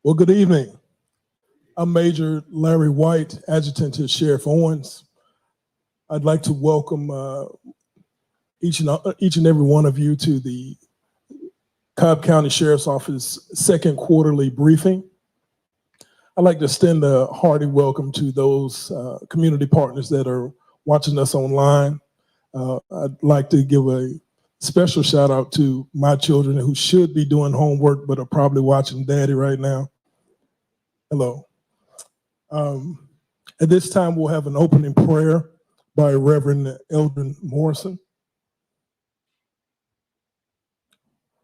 Well, good evening. I'm Major Larry White, Adjutant to Sheriff Owens. I'd like to welcome each and every one of you to the Cobb County Sheriff's Office second quarterly briefing. I'd like to extend a hearty welcome to those community partners that are watching us online. I'd like to give a special shout out to my children who should be doing homework but are probably watching Daddy right now. Hello. At this time, we'll have an opening prayer by Reverend Eldon Morrison.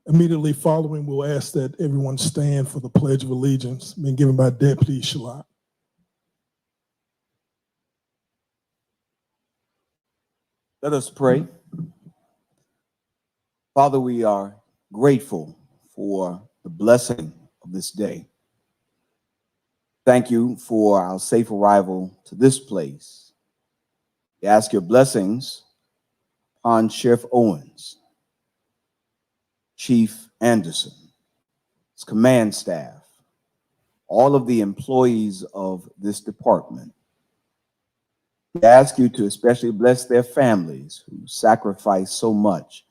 Immediately following, we'll ask that everyone stand for the Pledge of Allegiance being given by Deputy Shalat. Let us pray. Father, we are grateful for the blessing of this day. Thank you for our safe arrival to this place. We ask your blessings on Sheriff Owens, Chief Anderson, his command staff, all of the employees of this department. We ask you to especially bless their families who sacrifice so much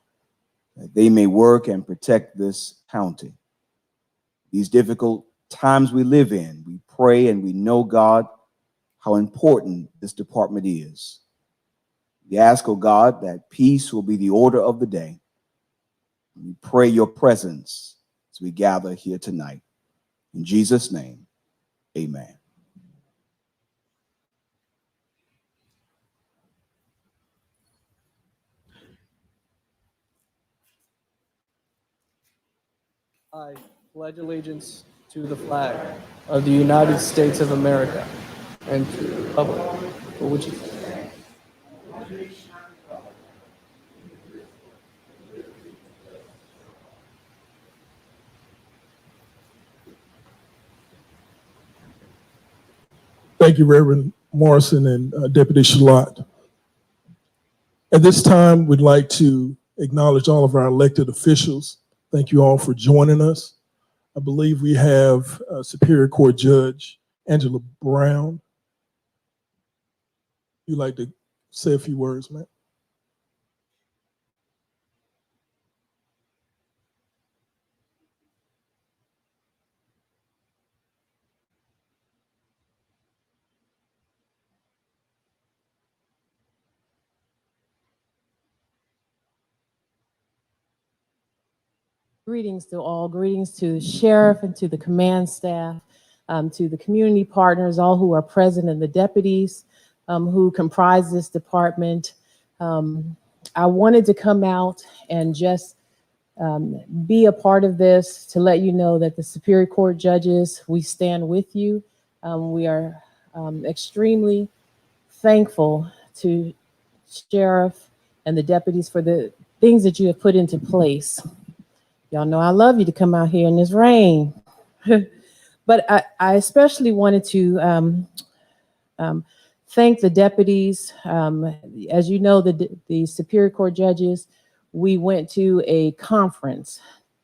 that they may work and protect this county. These difficult times we live in, we pray and we know, God, how important this department is. We ask, oh God, that peace will be the order of the day. We pray your presence as we gather here tonight. In Jesus' name, amen. I pledge allegiance to the flag of the United States of America and to the republic for which it stands. Thank you, Reverend Morrison and Deputy Shalat. At this time, we'd like to acknowledge all of our elected officials. Thank you all for joining us. I believe we have Superior Court Judge Angela Brown. You'd like to say a few words, ma'am? Greetings to all, greetings to the sheriff and to the command staff, to the community partners, all who are present, and the deputies who comprise this department. I wanted to come out and just be a part of this to let you know that the Superior Court judges, we stand with you. We are extremely thankful to sheriff and the deputies for the things that you have put into place. Y'all know I love you to come out here in this rain. But I especially wanted to thank the deputies. As you know, the Superior Court judges, we went to a conference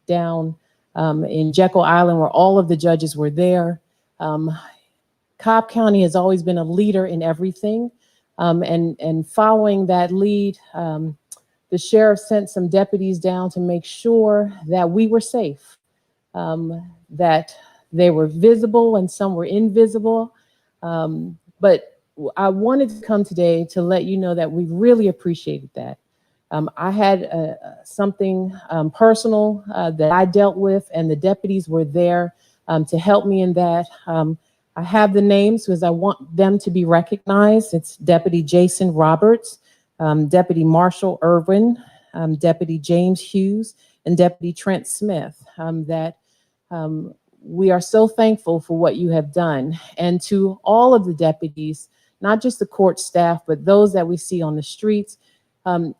down in Jekyll Island where all of the judges were there. Cobb County has always been a leader in everything. And following that lead, the sheriff sent some deputies down to make sure that we were safe, that they were visible and some were invisible. But I wanted to come today to let you know that we really appreciated that. I had something personal that I dealt with, and the deputies were there to help me in that. I have the names because I want them to be recognized. It's Deputy Jason Roberts, Deputy Marshall Irwin, Deputy James Hughes, and Deputy Trent Smith, that we are so thankful for what you have done. And to all of the deputies, not just the court staff, but those that we see on the streets, it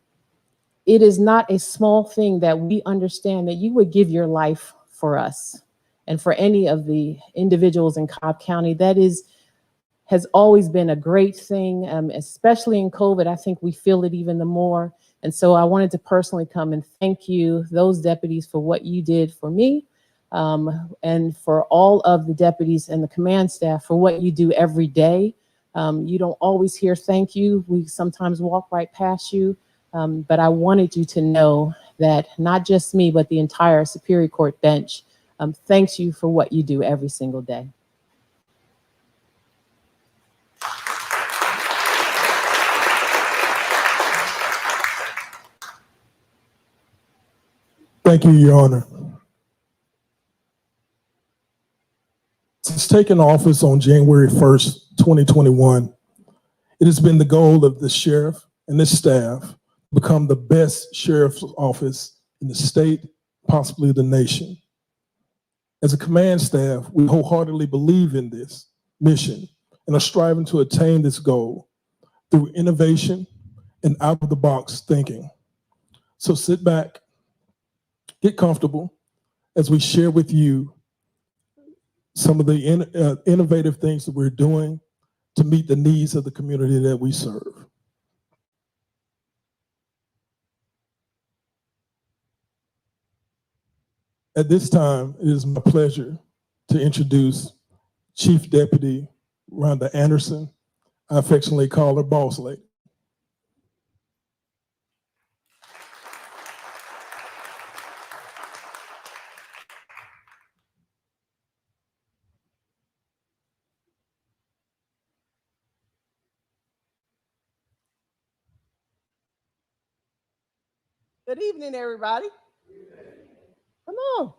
is not a small thing that we understand that you would give your life for us and for any of the individuals in Cobb County. That has always been a great thing, especially in COVID. I think we feel it even the more. And so I wanted to personally come and thank you, those deputies, for what you did for me, and for all of the deputies and the command staff for what you do every day. You don't always hear thank you. We sometimes walk right past you, but I wanted you to know that not just me, but the entire Superior Court bench thanks you for what you do every single day. Thank you, Your Honor. Since taking office on January 1st, 2021, it has been the goal of the sheriff and his staff to become the best sheriff's office in the state, possibly the nation. As a command staff, we wholeheartedly believe in this mission and are striving to attain this goal through innovation and out-of-the-box thinking. So sit back, get comfortable as we share with you some of the innovative things that we're doing to meet the needs of the community that we serve. At this time, it is my pleasure to introduce Chief Deputy Rhonda Anderson. I affectionately call her Boss Lady. Good evening, everybody. Come on,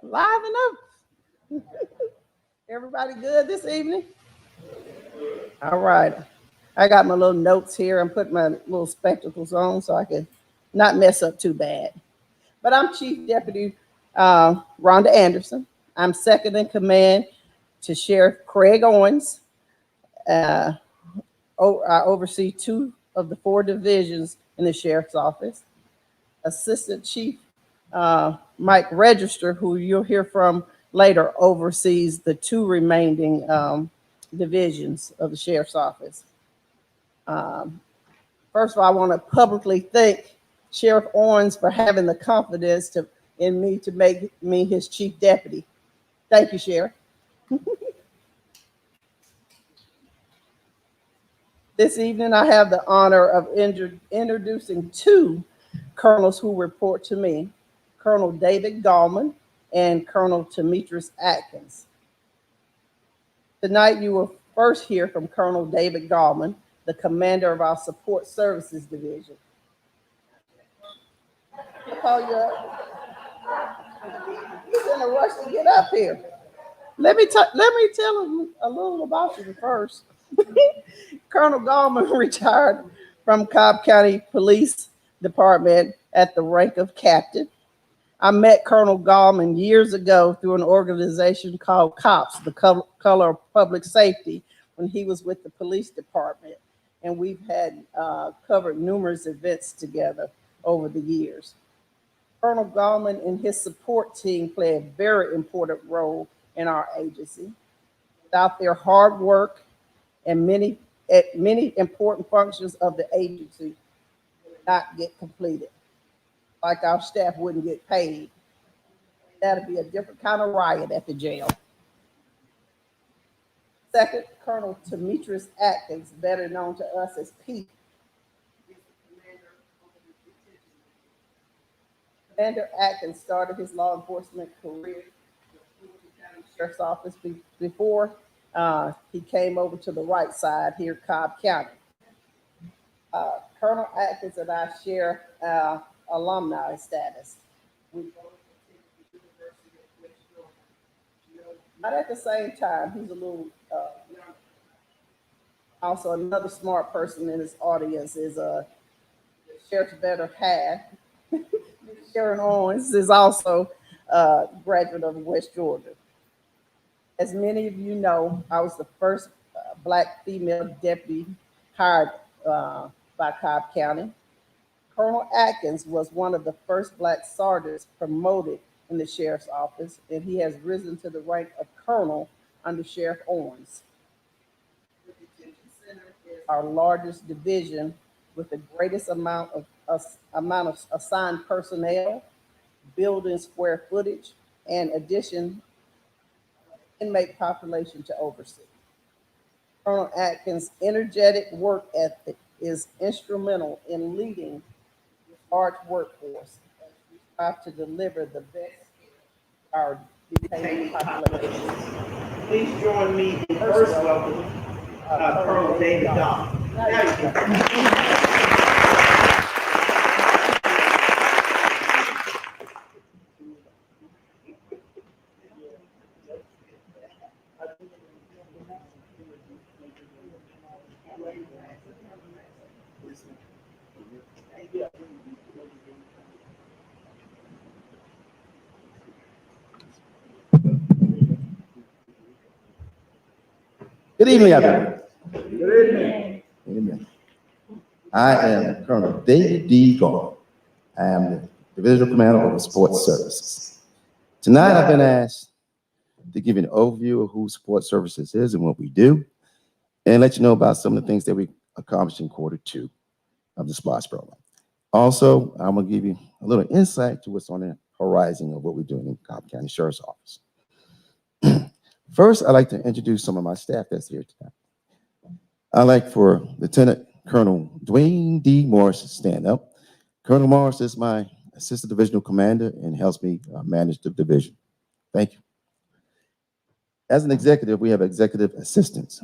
liven up. Everybody good this evening? All right. I got my little notes here. I'm putting my little spectacles on so I can not mess up too bad. But I'm Chief Deputy Rhonda Anderson. I'm second in command to Sheriff Craig Owens. I oversee 2 of the 4 divisions in the sheriff's office. Assistant Chief Mike Register, who you'll hear from later, oversees the 2 remaining divisions of the sheriff's office. First of all, I want to publicly thank Sheriff Owens for having the confidence in me to make me his chief deputy. Thank you, Sheriff. This evening, I have the honor of introducing 2 colonels who report to me, Colonel David Gallman and Colonel Demetrius Atkins. Tonight, you will first hear from Colonel David Gallman, the commander of our Support Services Division. I'll call you up. He's in a rush to get up here. Let me tell him a little about you first. Colonel Gallman retired from Cobb County Police Department at the rank of captain. I met Colonel Gallman years ago through an organization called COPS, the Color of Public Safety, when he was with the police department. And we've had covered numerous events together over the years. Colonel Gallman and his support team play a very important role in our agency. Without their hard work and many important functions of the agency would not get completed. Like our staff wouldn't get paid. That'd be a different kind of riot at the jail. Second, Colonel Demetrius Atkins, better known to us as Pete. Commander Atkins started his law enforcement career in the County Sheriff's Office before he came over to the right side here, Cobb County. Colonel Atkins and I share alumni status. We both attended the University of West Georgia. Not at the same time. He's a little younger. Also, another smart person in this audience is the sheriff's better half. Sharon Owens is also a graduate of West Georgia. As many of you know, I was the first Black female deputy hired by Cobb County. Colonel Atkins was one of the first Black sergeants promoted in the sheriff's office, and he has risen to the rank of colonel under Sheriff Owens. The Detention Center is our largest division with the greatest amount of assigned personnel, building square footage, and addition inmate population to oversee. Colonel Atkins' energetic work ethic is instrumental in leading large workforce as we strive to deliver the best to our detainee population. Please join me in first welcoming Colonel David Dodd. Now you can. Good evening, everyone. Good evening. Amen. I am Colonel David D. Gall. I am the Divisional Commander of the Support Services. Tonight, I've been asked to give you an overview of who Support Services is and what we do, and let you know about some of the things that we accomplished in Q2 of the SPLOST program. Also, I'm going to give you a little insight to what's on the horizon of what we're doing in Cobb County Sheriff's Office. First, I'd like to introduce some of my staff that's here tonight. I'd like for Lieutenant Colonel Dwayne D. Morris to stand up. Colonel Morris is my Assistant Divisional Commander and helps me manage the division. Thank you. As an executive, we have executive assistants.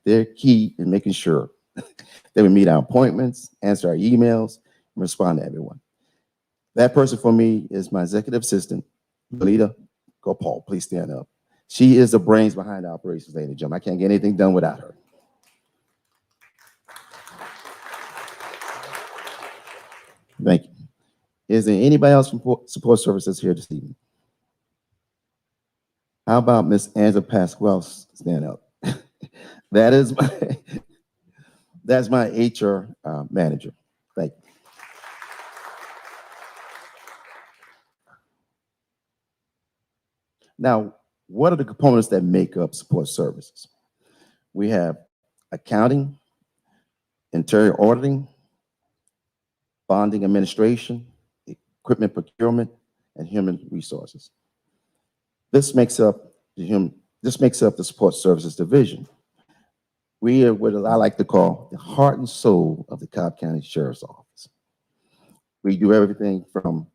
They're key in making sure that we meet our appointments, answer our emails, and respond to everyone. That person for me is my executive assistant, Lolita Gopal. Please stand up. She is the brains behind the operations, ladies and gentlemen. I can't get anything done without her. Thank you. Is there anybody else from Support Services here this evening? How about Miss Angela Pasquale stand up? That's my HR manager. Thank you. Now, what are the components that make up Support Services? We have accounting, interior auditing, bonding administration, equipment procurement, and human resources. This makes up the Support Services division. We are what I like to call the heart and soul of the Cobb County Sheriff's Office. We do everything from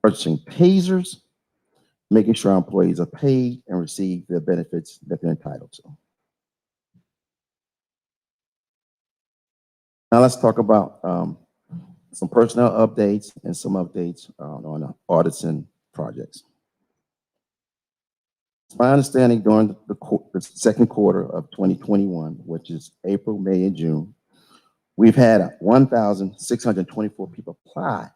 purchasing tasers, making sure our employees are paid and receive the benefits that they're entitled to. Now let's talk about some personnel updates and some updates on audits and projects. It's my understanding during the second quarter of 2021, which is April, May, and June, we've had 1,624 people apply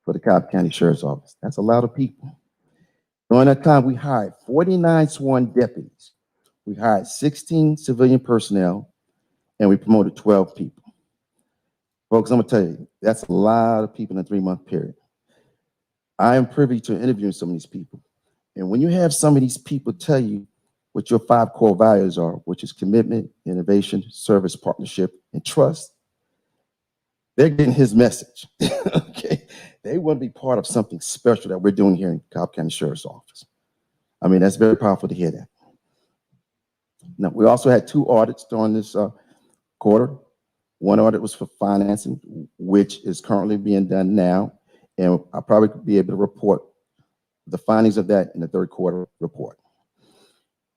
for the Cobb County Sheriff's Office. That's a lot of people. During that time, we hired 49 sworn deputies. We hired 16 civilian personnel, and we promoted 12 people. Folks, I'm gonna tell you, that's a lot of people in a 3-month period. I am privy to interviewing some of these people. And when you have some of these people tell you what your 5 core values are, which is commitment, innovation, service, partnership, and trust, they're getting his message, okay? They want to be part of something special that we're doing here in Cobb County Sheriff's Office. I mean, that's very powerful to hear that. Now, we also had 2 audits during this quarter. One audit was for financing, which is currently being done now, and I'll probably be able to report the findings of that in the third quarter report.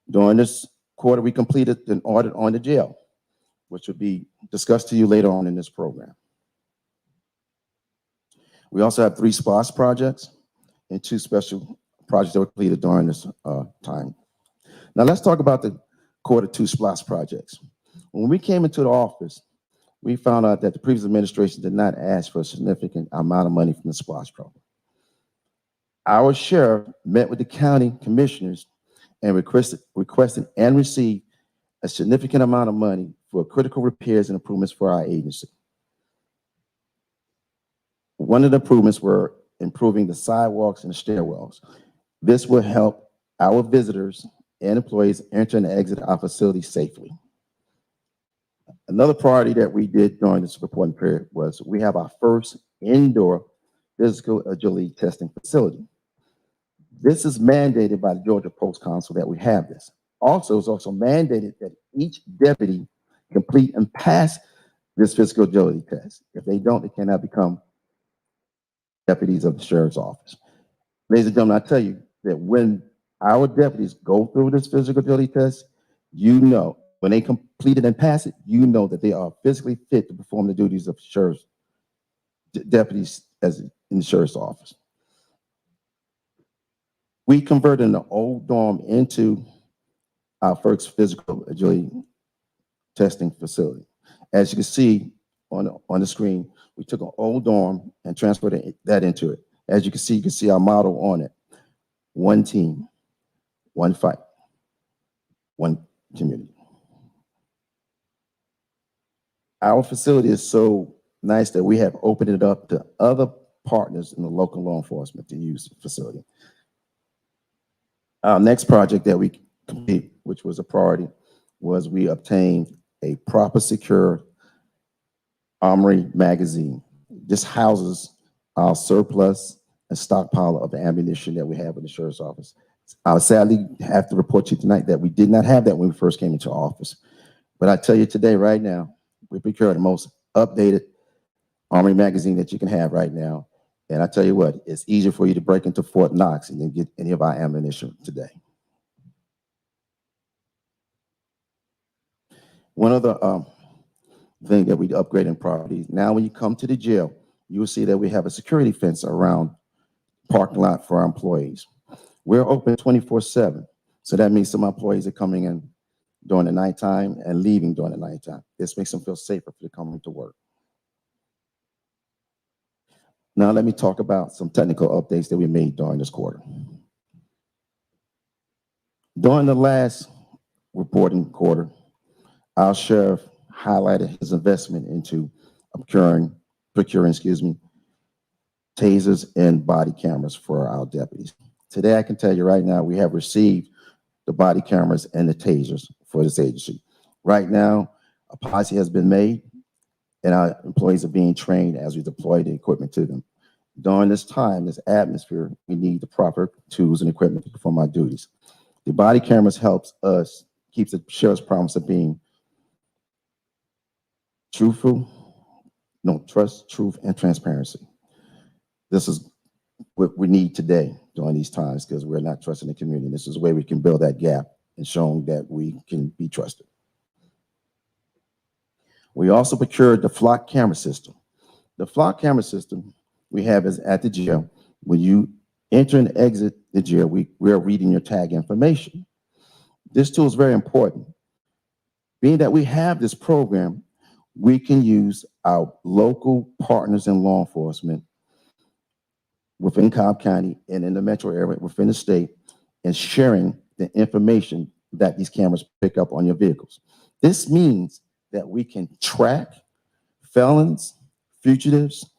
During this quarter, we completed an audit on the jail, which will be discussed to you later on in this program. We also have 3 SPLOST projects and 2 special projects that were completed during this time. Now let's talk about the Q2 SPLOST projects. When we came into the office, we found out that the previous administration did not ask for a significant amount of money from the SPLOST program. Our sheriff met with the county commissioners and requested and received a significant amount of money for critical repairs and improvements for our agency. One of the improvements were improving the sidewalks and the stairwells. This will help our visitors and employees enter and exit our facility safely. Another priority that we did during this reporting period was we have our first indoor physical agility testing facility. This is mandated by the Georgia Post Council that we have this. Also, it's also mandated that each deputy complete and pass this physical agility test. If they don't, they cannot become deputies of the sheriff's office. Ladies and gentlemen, I tell you that when our deputies go through this physical agility test, you know, when they complete it and pass it, you know that they are physically fit to perform the duties of sheriff's deputies as in the sheriff's office. We converted an old dorm into our first physical agility testing facility. As you can see on the screen, we took an old dorm and transferred that into it. As you can see our motto on it: one team, one fight, one community. Our facility is so nice that we have opened it up to other partners in the local law enforcement to use the facility. Our next project that we completed, which was a priority, was we obtained a proper secure armory magazine. This houses our surplus and stockpile of ammunition that we have in the sheriff's office. I sadly have to report to you tonight that we did not have that when we first came into office. But I tell you today, right now, we procured the most updated armory magazine that you can have right now. And I tell you what, it's easier for you to break into Fort Knox and then get any of our ammunition today. One other thing that we upgrade in properties. Now, when you come to the jail, you will see that we have a security fence around the parking lot for our employees. We're open 24/7. So that means some employees are coming in during the nighttime and leaving during the nighttime. This makes them feel safer for coming to work. Now, let me talk about some technical updates that we made during this quarter. During the last reporting quarter, our sheriff highlighted his investment into procuring, tasers and body cameras for our deputies. Today, I can tell you right now, we have received the body cameras and the tasers for this agency. Right now, a policy has been made, and our employees are being trained as we deploy the equipment to them. During this time, this atmosphere, we need the proper tools and equipment to perform our duties. The body cameras helps us, keeps the sheriff's promise of being truthful, trust, truth, and transparency. This is what we need today during these times because we're not trusting the community. This is where we can build that gap and showing that we can be trusted. We also procured the flock camera system. The flock camera system we have is at the jail. When you enter and exit the jail, we're reading your tag information. This tool is very important. Being that we have this program, we can use our local partners in law enforcement within Cobb County and in the metro area within the state and sharing the information that these cameras pick up on your vehicles. This means that we can track felons, fugitives,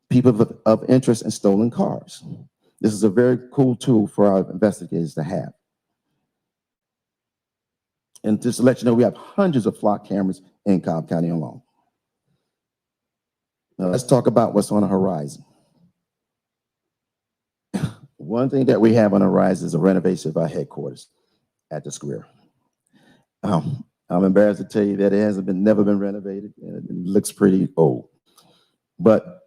people of interest in stolen cars. This is a very cool tool for our investigators to have. And just to let you know, we have hundreds of flock cameras in Cobb County alone. Now let's talk about what's on the horizon. One thing that we have on the horizon is a renovation of our headquarters at the square. I'm embarrassed to tell you that it never been renovated, and it looks pretty old. But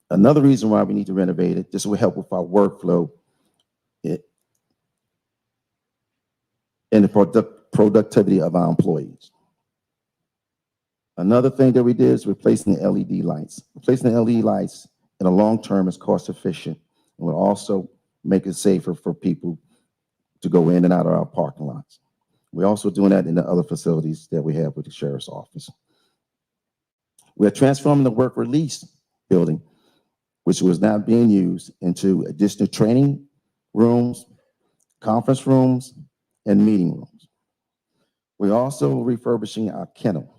another reason why we need to renovate it, this will help with our workflow and the productivity of our employees. Another thing that we did is replacing the LED lights. Replacing the LED lights in the long term is cost efficient and will also make it safer for people to go in and out of our parking lots. We're also doing that in the other facilities that we have with the sheriff's office. We're transforming the work release building, which was not being used, into additional training rooms, conference rooms, and meeting rooms. We're also refurbishing our kennel.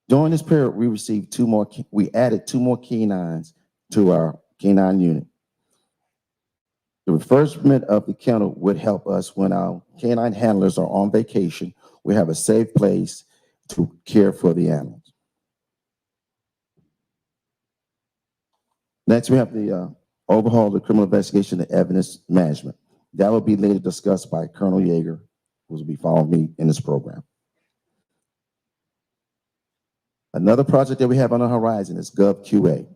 During this period, we added 2 more canines to our canine unit. The refurbishment of the kennel would help us when our canine handlers are on vacation. We have a safe place to care for the animals. Next, we have the overhaul the criminal investigation and evidence management. That will be later discussed by Colonel Yeager, who will be following me in this program. Another project that we have on the horizon is GovQA.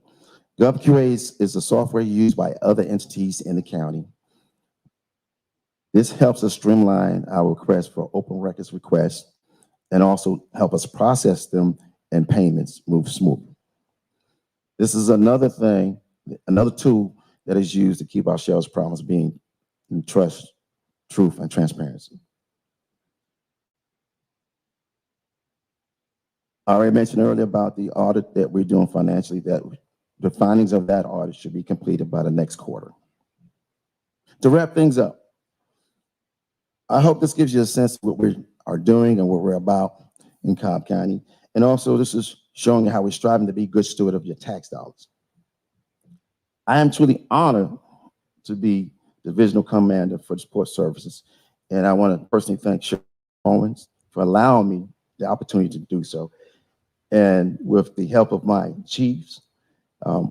GovQA is a software used by other entities in the county. This helps us streamline our requests for open records requests and also help us process them and payments move smoothly. This is another thing, another tool that is used to keep our sheriff's promise being in trust, truth, and transparency. I already mentioned earlier about the audit that we're doing financially, that the findings of that audit should be completed by the next quarter. To wrap things up, I hope this gives you a sense of what we are doing and what we're about in Cobb County. And also this is showing you how we're striving to be good steward of your tax dollars. I am truly honored to be Divisional Commander for the Support Services. And I want to personally thank Sheriff Owen for allowing me the opportunity to do so. And with the help of my chiefs,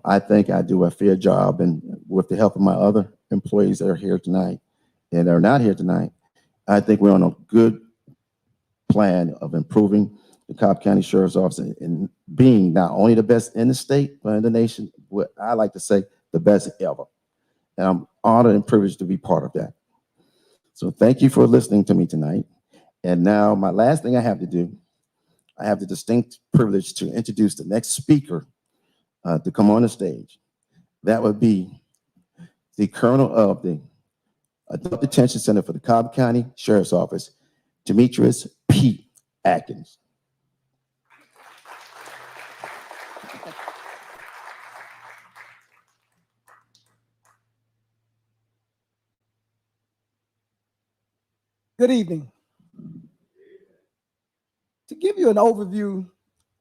I think I do a fair job. And with the help of my other employees that are here tonight and are not here tonight, I think we're on a good plan of improving the Cobb County Sheriff's Office and being not only the best in the state, but in the nation, what I like to say, the best ever. And I'm honored and privileged to be part of that. So thank you for listening to me tonight. And now my last thing I have to do, I have the distinct privilege to introduce the next speaker to come on the stage. That would be the Colonel of the Adult Detention Center for the Cobb County Sheriff's Office, Demetrius P. Atkins. Good evening. To give you an overview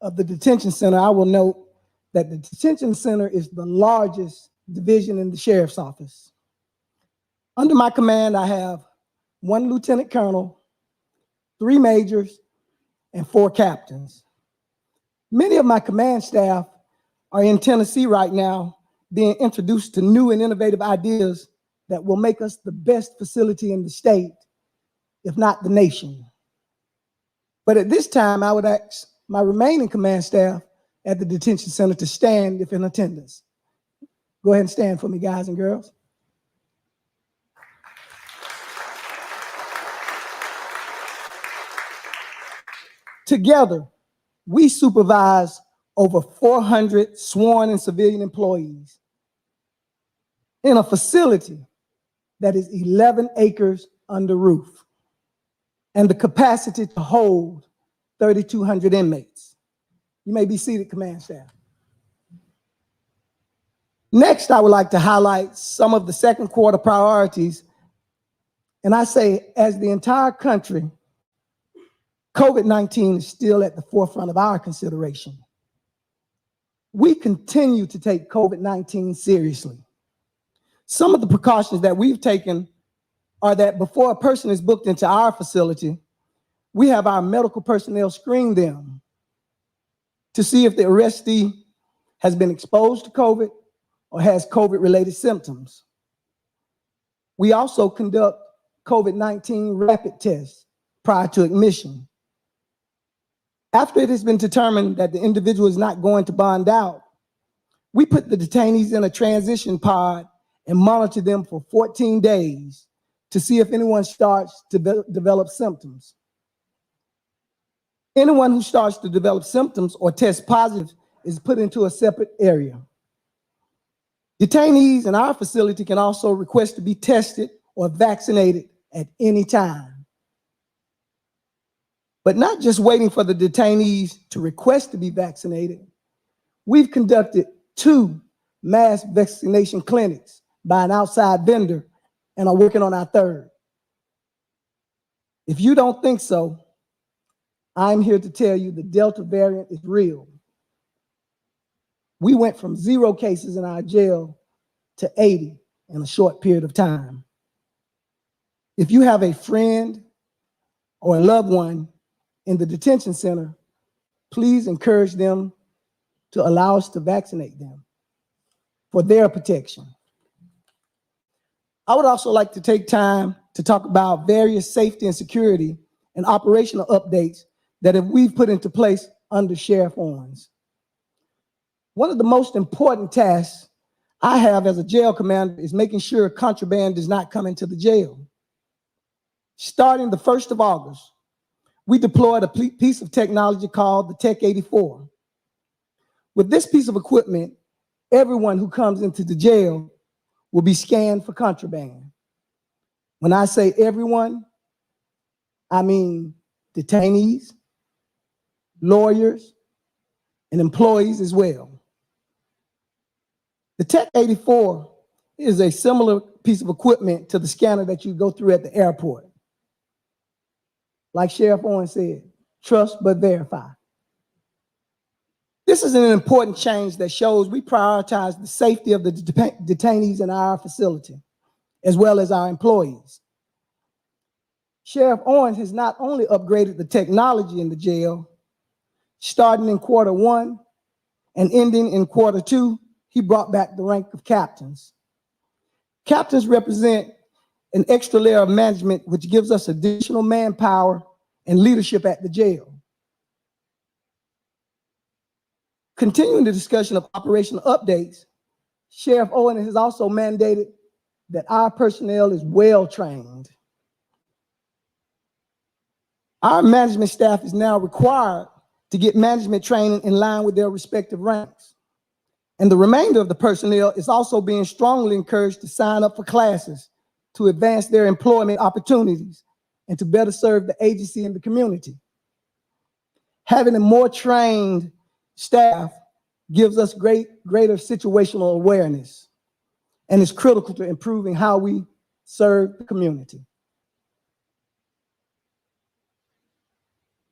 of the detention center, I will note that the detention center is the largest division in the sheriff's office. Under my command, I have 1 lieutenant colonel, 3 majors, and 4 captains. Many of my command staff are in Tennessee right now, being introduced to new and innovative ideas that will make us the best facility in the state, if not the nation. But at this time, I would ask my remaining command staff at the detention center to stand if in attendance. Go ahead and stand for me, guys and girls. Together, we supervise over 400 sworn and civilian employees in a facility that is 11 acres under roof and the capacity to hold 3,200 inmates. You may be seated, command staff. Next, I would like to highlight some of the second quarter priorities. And I say, as the entire country, COVID-19 is still at the forefront of our consideration. We continue to take COVID-19 seriously. Some of the precautions that we've taken are that before a person is booked into our facility, we have our medical personnel screen them to see if the arrestee has been exposed to COVID or has COVID-related symptoms. We also conduct COVID-19 rapid tests prior to admission. After it has been determined that the individual is not going to bond out, we put the detainees in a transition pod and monitor them for 14 days to see if anyone starts to develop symptoms. Anyone who starts to develop symptoms or test positive is put into a separate area. Detainees in our facility can also request to be tested or vaccinated at any time. But not just waiting for the detainees to request to be vaccinated, we've conducted 2 mass vaccination clinics by an outside vendor and are working on our 3rd. If you don't think so, I'm here to tell you the Delta variant is real. We went from 0 cases in our jail to 80 in a short period of time. If you have a friend or a loved one in the detention center, please encourage them to allow us to vaccinate them for their protection. I would also like to take time to talk about various safety and security and operational updates that we've put into place under Sheriff Owens. One of the most important tasks I have as a jail commander is making sure contraband does not come into the jail. Starting the 1st of August, we deployed a piece of technology called the Tech 84. With this piece of equipment, everyone who comes into the jail will be scanned for contraband. When I say everyone, I mean detainees, lawyers, and employees as well. The Tech 84 is a similar piece of equipment to the scanner that you go through at the airport. Like Sheriff Owen said, trust but verify. This is an important change that shows we prioritize the safety of the detainees in our facility, as well as our employees. Sheriff Owen has not only upgraded the technology in the jail, starting in Q1 and ending in Q2, he brought back the rank of captains. Captains represent an extra layer of management, which gives us additional manpower and leadership at the jail. Continuing the discussion of operational updates, Sheriff Owen has also mandated that our personnel is well trained. Our management staff is now required to get management training in line with their respective ranks. And the remainder of the personnel is also being strongly encouraged to sign up for classes to advance their employment opportunities and to better serve the agency and the community. Having a more trained staff gives us greater situational awareness and is critical to improving how we serve the community.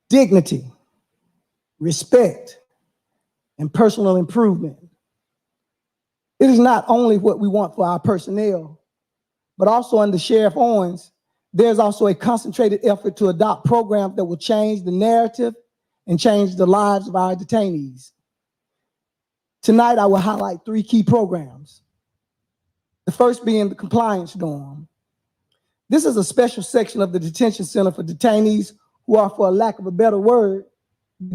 Dignity, respect, and personal improvement. It is not only what we want for our personnel, but also under Sheriff Owens, there's also a concentrated effort to adopt programs that will change the narrative and change the lives of our detainees. Tonight, I will highlight 3 key programs. The first being the compliance dorm. This is a special section of the detention center for detainees who are, for a lack of a better word,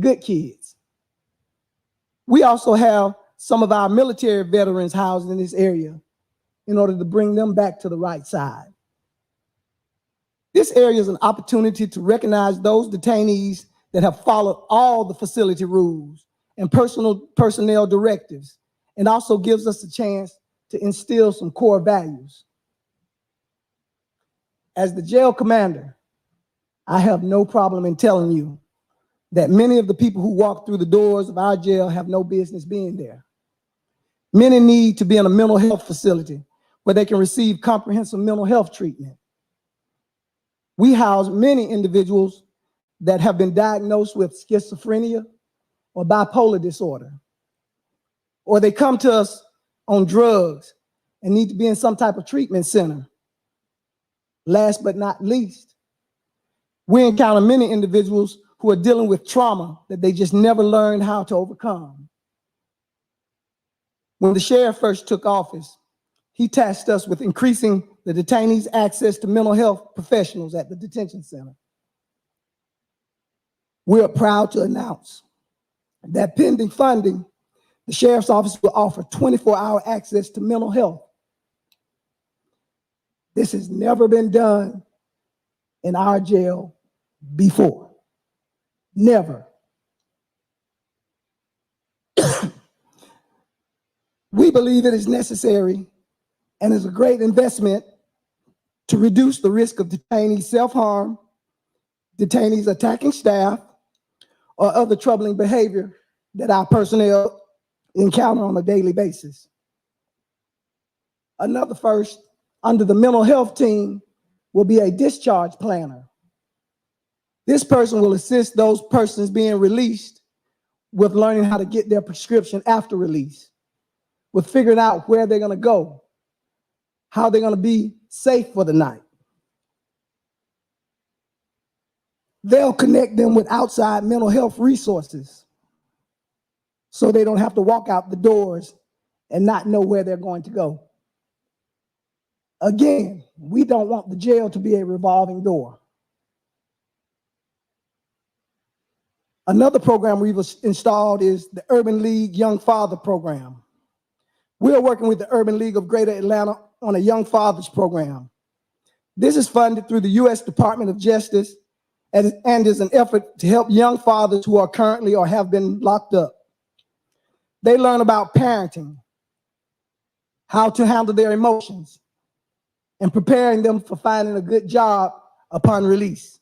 good kids. We also have some of our military veterans housed in this area in order to bring them back to the right side. This area is an opportunity to recognize those detainees that have followed all the facility rules and personnel directives, and also gives us a chance to instill some core values. As the jail commander, I have no problem in telling you that many of the people who walk through the doors of our jail have no business being there. Many need to be in a mental health facility where they can receive comprehensive mental health treatment. We house many individuals that have been diagnosed with schizophrenia or bipolar disorder, or they come to us on drugs and need to be in some type of treatment center. Last but not least, we encounter many individuals who are dealing with trauma that they just never learned how to overcome. When the sheriff first took office, he tasked us with increasing the detainees' access to mental health professionals at the detention center. We are proud to announce that pending funding, the sheriff's office will offer 24-hour access to mental health. This has never been done in our jail before. Never. We believe it is necessary and is a great investment to reduce the risk of detainees self-harm, detainees attacking staff, or other troubling behavior that our personnel encounter on a daily basis. Another first under the mental health team will be a discharge planner. This person will assist those persons being released with learning how to get their prescription after release, with figuring out where they're going to go, how they're going to be safe for the night. They'll connect them with outside mental health resources so they don't have to walk out the doors and not know where they're going to go. Again, we don't want the jail to be a revolving door. Another program we've installed is the Urban League Young Father Program. We're working with the Urban League of Greater Atlanta on a Young Fathers Program. This is funded through the U.S. Department of Justice and is an effort to help young fathers who are currently or have been locked up. They learn about parenting, how to handle their emotions, and preparing them for finding a good job upon release.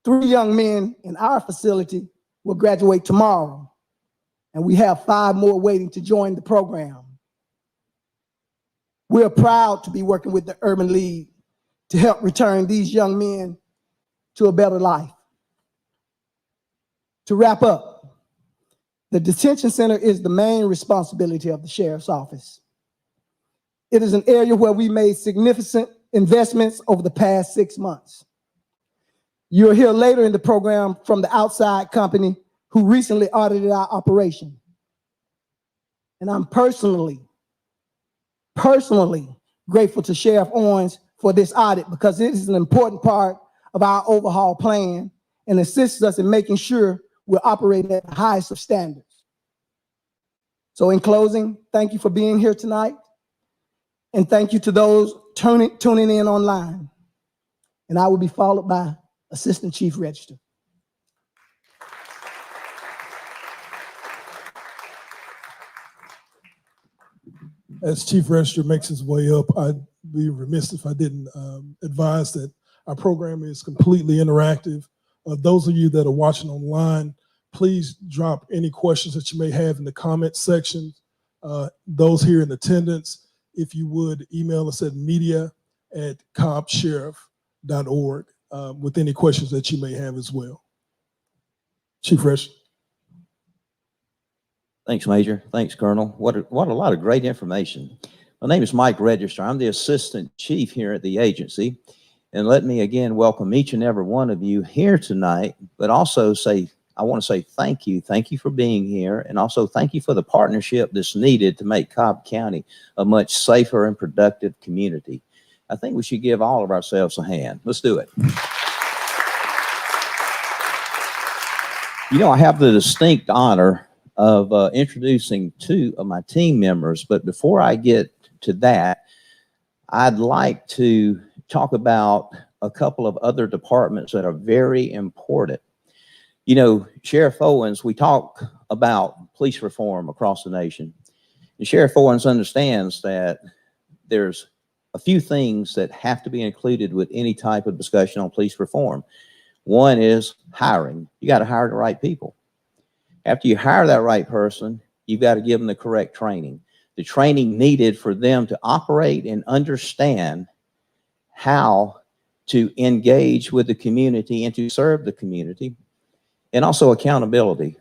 3 young men in our facility will graduate tomorrow, and we have 5 more waiting to join the program. We're proud to be working with the Urban League to help return these young men to a better life. To wrap up, the detention center is the main responsibility of the sheriff's office. It is an area where we made significant investments over the past 6 months. You'll hear later in the program from the outside company who recently audited our operation. And I'm personally grateful to Sheriff Owens for this audit because it is an important part of our overhaul plan and assists us in making sure we're operating at the highest of standards. So in closing, thank you for being here tonight. And thank you to those tuning in online. And I will be followed by Assistant Chief Register. As Chief Register makes his way up, I'd be remiss if I didn't advise that our program is completely interactive. Those of you that are watching online, please drop any questions that you may have in the comment section. Those here in attendance, if you would email us at media@cobbsheriff.org with any questions that you may have as well. Chief Register. Thanks, Major. Thanks, Colonel. What a lot of great information. My name is Mike Register. I'm the Assistant Chief here at the agency. And let me again welcome each and every one of you here tonight, but also I want to say thank you. Thank you for being here. And also thank you for the partnership that's needed to make Cobb County a much safer and productive community. I think we should give all of ourselves a hand. Let's do it. You know, I have the distinct honor of introducing 2 of my team members, but before I get to that, I'd like to talk about a couple of other departments that are very important. You know, Sheriff Owens, we talk about police reform across the nation. And Sheriff Owens understands that there's a few things that have to be included with any type of discussion on police reform. One is hiring. You got to hire the right people. After you hire that right person, you've got to give them the correct training. The training needed for them to operate and understand how to engage with the community and to serve the community, and also accountability.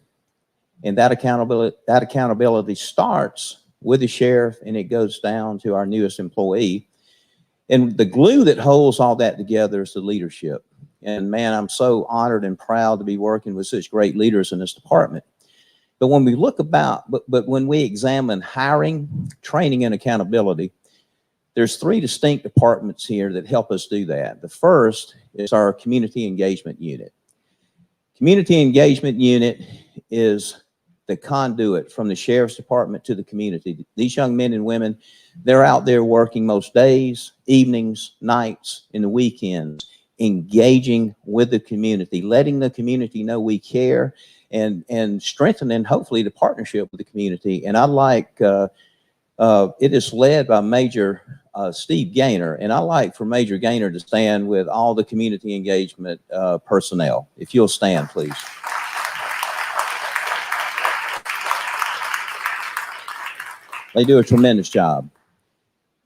And that accountability starts with the sheriff and it goes down to our newest employee. And the glue that holds all that together is the leadership. And man, I'm so honored and proud to be working with such great leaders in this department. But when we look about, but when we examine hiring, training, and accountability, there's 3 distinct departments here that help us do that. The first is our community engagement unit. Community engagement unit is the conduit from the sheriff's department to the community. These young men and women, they're out there working most days, evenings, nights, and the weekends, engaging with the community, letting the community know we care, and strengthening, hopefully, the partnership with the community. And I like, it is led by Major Steve Gaynor, and I like for Major Gaynor to stand with all the community engagement personnel. If you'll stand, please. They do a tremendous job.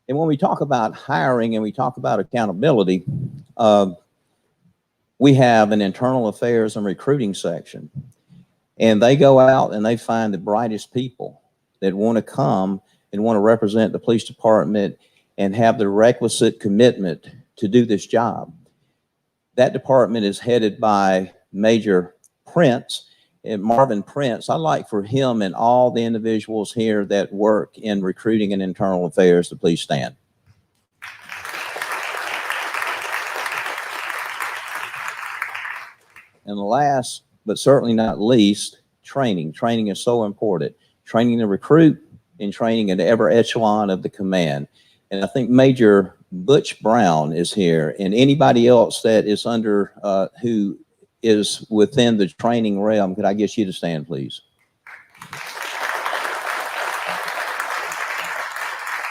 And when we talk about hiring and we talk about accountability, we have an internal affairs and recruiting section. And they go out and they find the brightest people that want to come and want to represent the police department and have the requisite commitment to do this job. That department is headed by Major Prince, Marvin Prince, I'd like for him and all the individuals here that work in recruiting and internal affairs to please stand. And last, but certainly not least, training. Training is so important. Training to recruit and training at every echelon of the command. And I think Major Butch Brown is here, and anybody else that is under, who is within the training realm. Could I get you to stand, please?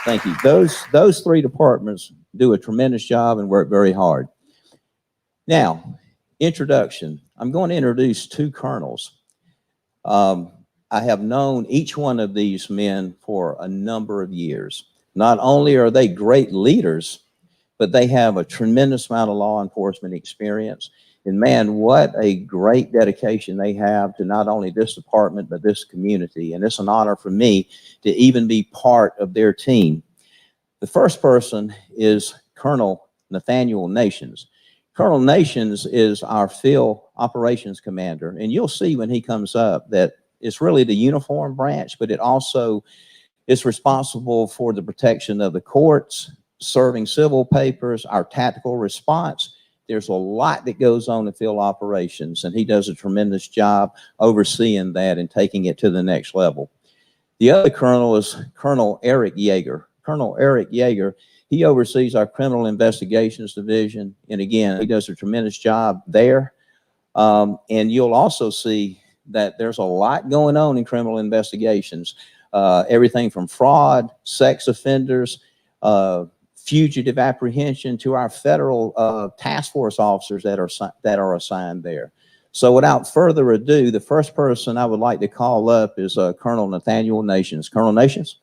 Thank you. Those three departments do a tremendous job and work very hard. Now, introduction. I'm going to introduce two colonels. I have known each one of these men for a number of years. Not only are they great leaders, but they have a tremendous amount of law enforcement experience. And man, what a great dedication they have to not only this department, but this community. And it's an honor for me to even be part of their team. The first person is Colonel Nathaniel Nations. Colonel Nations is our field operations commander. And you'll see when he comes up that it's really the uniform branch, but it also is responsible for the protection of the courts, serving civil papers, our tactical response. There's a lot that goes on in field operations, and he does a tremendous job overseeing that and taking it to the next level. The other colonel is Colonel Eric Yeager. Colonel Eric Yeager, he oversees our criminal investigations division, and again, he does a tremendous job there. And you'll also see that there's a lot going on in criminal investigations, everything from fraud, sex offenders, fugitive apprehension to our federal task force officers that are assigned there. So without further ado, the first person I would like to call up is Colonel Nathaniel Nations. Colonel Nations.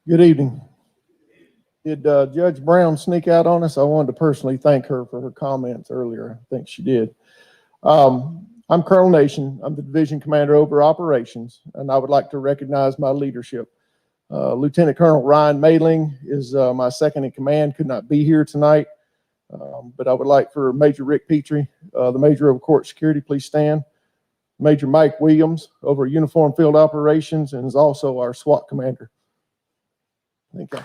Good evening. Did Judge Brown sneak out on us? I wanted to personally thank her for her comments earlier. I think she did. I'm Colonel Nation. I'm the division commander over operations, and I would like to recognize my leadership. Lieutenant Colonel Ryan Mayling is my second in command, could not be here tonight, but I would like for Major Rick Petrie, the Major of Court Security, please stand. Major Mike Williams over Uniform Field Operations and is also our SWAT commander. Thank you.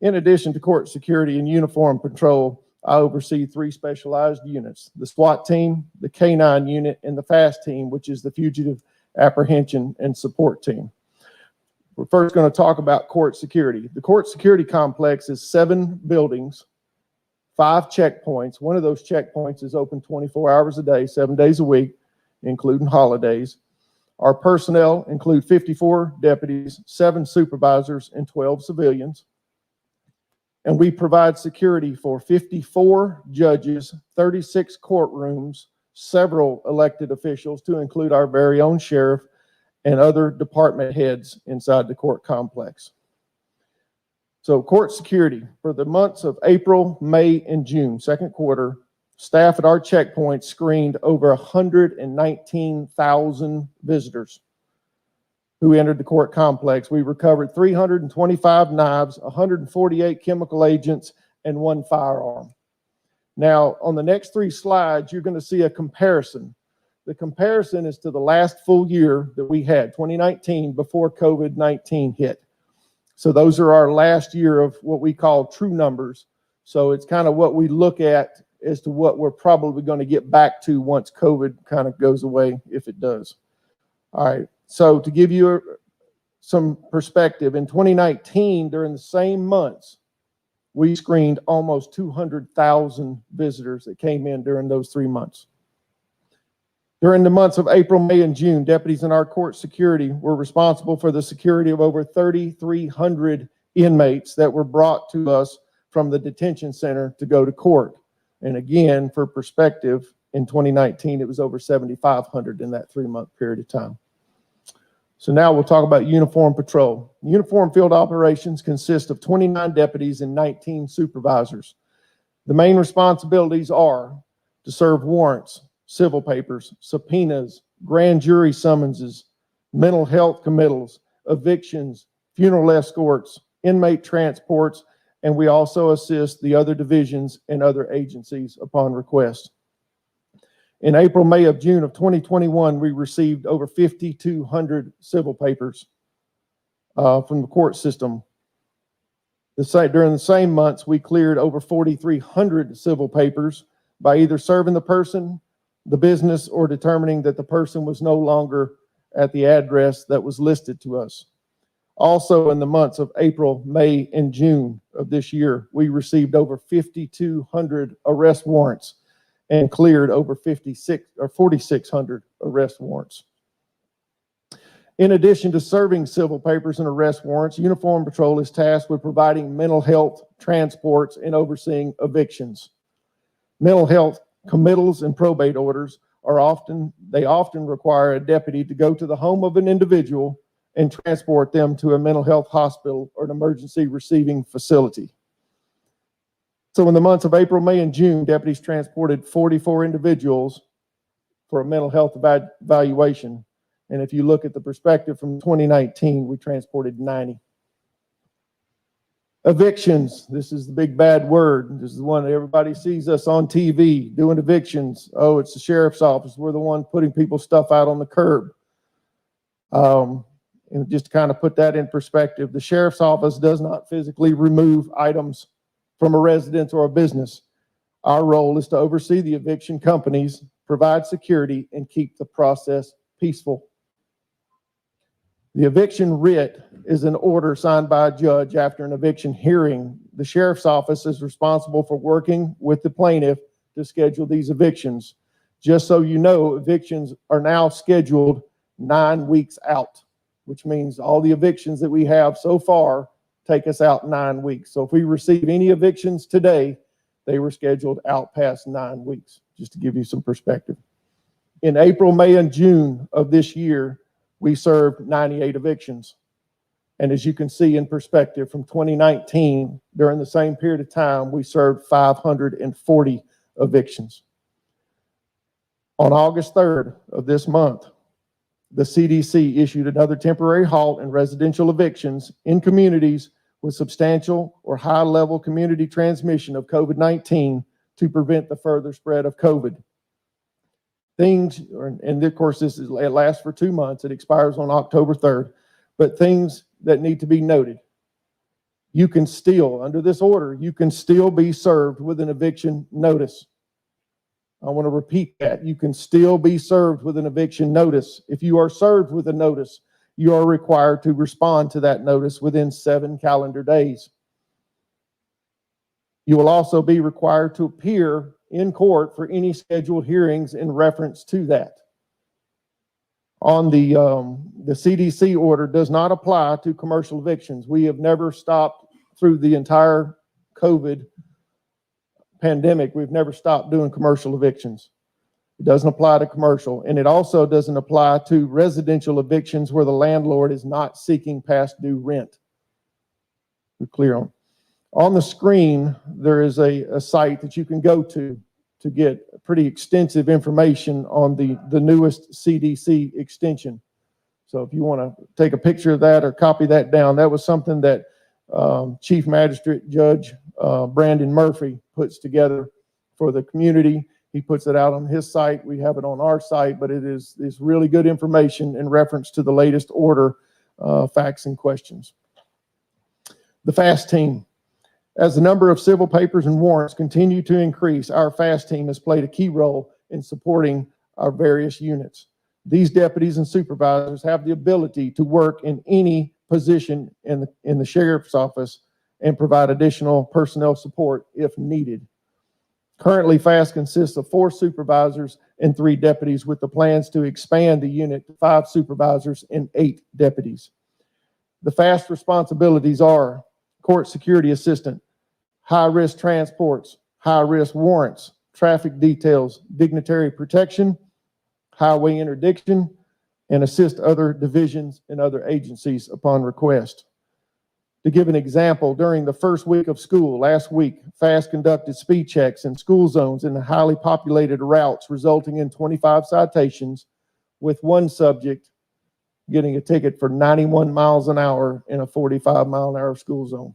In addition to court security and uniform patrol, I oversee 3 specialized units: the SWAT team, the K-9 unit, and the FAST team, which is the fugitive apprehension and support team. We're first going to talk about court security. The court security complex is 7 buildings, 5 checkpoints. One of those checkpoints is open 24 hours a day, 7 days a week, including holidays. Our personnel include 54 deputies, 7 supervisors, and 12 civilians. And we provide security for 54 judges, 36 courtrooms, several elected officials, to include our very own sheriff and other department heads inside the court complex. So court security for the months of April, May, and June, second quarter, staff at our checkpoints screened over 119,000 visitors who entered the court complex. We recovered 325 knives, 148 chemical agents, and 1 firearm. Now, on the next 3 slides, you're going to see a comparison. The comparison is to the last full year that we had, 2019, before COVID-19 hit. So those are our last year of what we call true numbers. So it's kind of what we look at as to what we're probably going to get back to once COVID kind of goes away, if it does. All right, so to give you some perspective, in 2019, during the same months, we screened almost 200,000 visitors that came in during those 3 months. During the months of April, May, and June, deputies in our court security were responsible for the security of over 3,300 inmates that were brought to us from the detention center to go to court. And again, for perspective, in 2019, it was over 7,500 in that 3-month period of time. So now we'll talk about uniform patrol. Uniform field operations consist of 29 deputies and 19 supervisors. The main responsibilities are to serve warrants, civil papers, subpoenas, grand jury summonses, mental health committals, evictions, funeral escorts, inmate transports, and we also assist the other divisions and other agencies upon request. In April, May, of June of 2021, we received over 5,200 civil papers from the court system. During the same months, we cleared over 4,300 civil papers by either serving the person, the business, or determining that the person was no longer at the address that was listed to us. Also, in the months of April, May, and June of this year, we received over 5,200 arrest warrants and cleared over 4,600 arrest warrants. In addition to serving civil papers and arrest warrants, Uniform Patrol is tasked with providing mental health transports and overseeing evictions. Mental health committals and probate orders often require a deputy to go to the home of an individual and transport them to a mental health hospital or an emergency receiving facility. So in the months of April, May, and June, deputies transported 44 individuals for a mental health evaluation. And if you look at the perspective from 2019, we transported 90. Evictions, this is the big bad word. This is the one that everybody sees us on TV doing evictions. Oh, it's the sheriff's office. We're the one putting people's stuff out on the curb. And just to kind of put that in perspective, the sheriff's office does not physically remove items from a residence or a business. Our role is to oversee the eviction companies, provide security, and keep the process peaceful. The eviction writ is an order signed by a judge after an eviction hearing. The sheriff's office is responsible for working with the plaintiff to schedule these evictions. Just so you know, evictions are now scheduled 9 weeks out, which means all the evictions that we have so far take us out 9 weeks. So if we receive any evictions today, they were scheduled out past 9 weeks, just to give you some perspective. In April, May, and June of this year, we served 98 evictions. And as you can see in perspective, from 2019, during the same period of time, we served 540 evictions. On August 3rd of this month, the CDC issued another temporary halt in residential evictions in communities with substantial or high-level community transmission of COVID-19 to prevent the further spread of COVID. And of course, it lasts for 2 months. It expires on October 3rd. But things that need to be noted. You can still, under this order, you can still be served with an eviction notice. I want to repeat that. You can still be served with an eviction notice. If you are served with a notice, you are required to respond to that notice within 7 calendar days. You will also be required to appear in court for any scheduled hearings in reference to that. On the CDC order does not apply to commercial evictions. We have never stopped through the entire COVID pandemic. We've never stopped doing commercial evictions. It doesn't apply to commercial, and it also doesn't apply to residential evictions where the landlord is not seeking past due rent. We're clear on the screen. There is a site that you can go to get pretty extensive information on the newest CDC extension. So if you want to take a picture of that or copy that down, that was something that Chief Magistrate Judge Brandon Murphy puts together for the community. He puts it out on his site. We have it on our site, but it's really good information in reference to the latest order, facts and questions. The FAST team. As the number of civil papers and warrants continue to increase, our FAST team has played a key role in supporting our various units. These deputies and supervisors have the ability to work in any position in the sheriff's office and provide additional personnel support if needed. Currently, FAST consists of 4 supervisors and 3 deputies, with the plans to expand the unit to 5 supervisors and 8 deputies. The FAST responsibilities are court security assistant, high-risk transports, high-risk warrants, traffic details, dignitary protection, highway interdiction, and assist other divisions and other agencies upon request. To give an example, during the first week of school last week, FAST conducted speed checks in school zones in the highly populated routes, resulting in 25 citations, with one subject getting a ticket for 91 miles an hour in a 45-mile-an-hour school zone.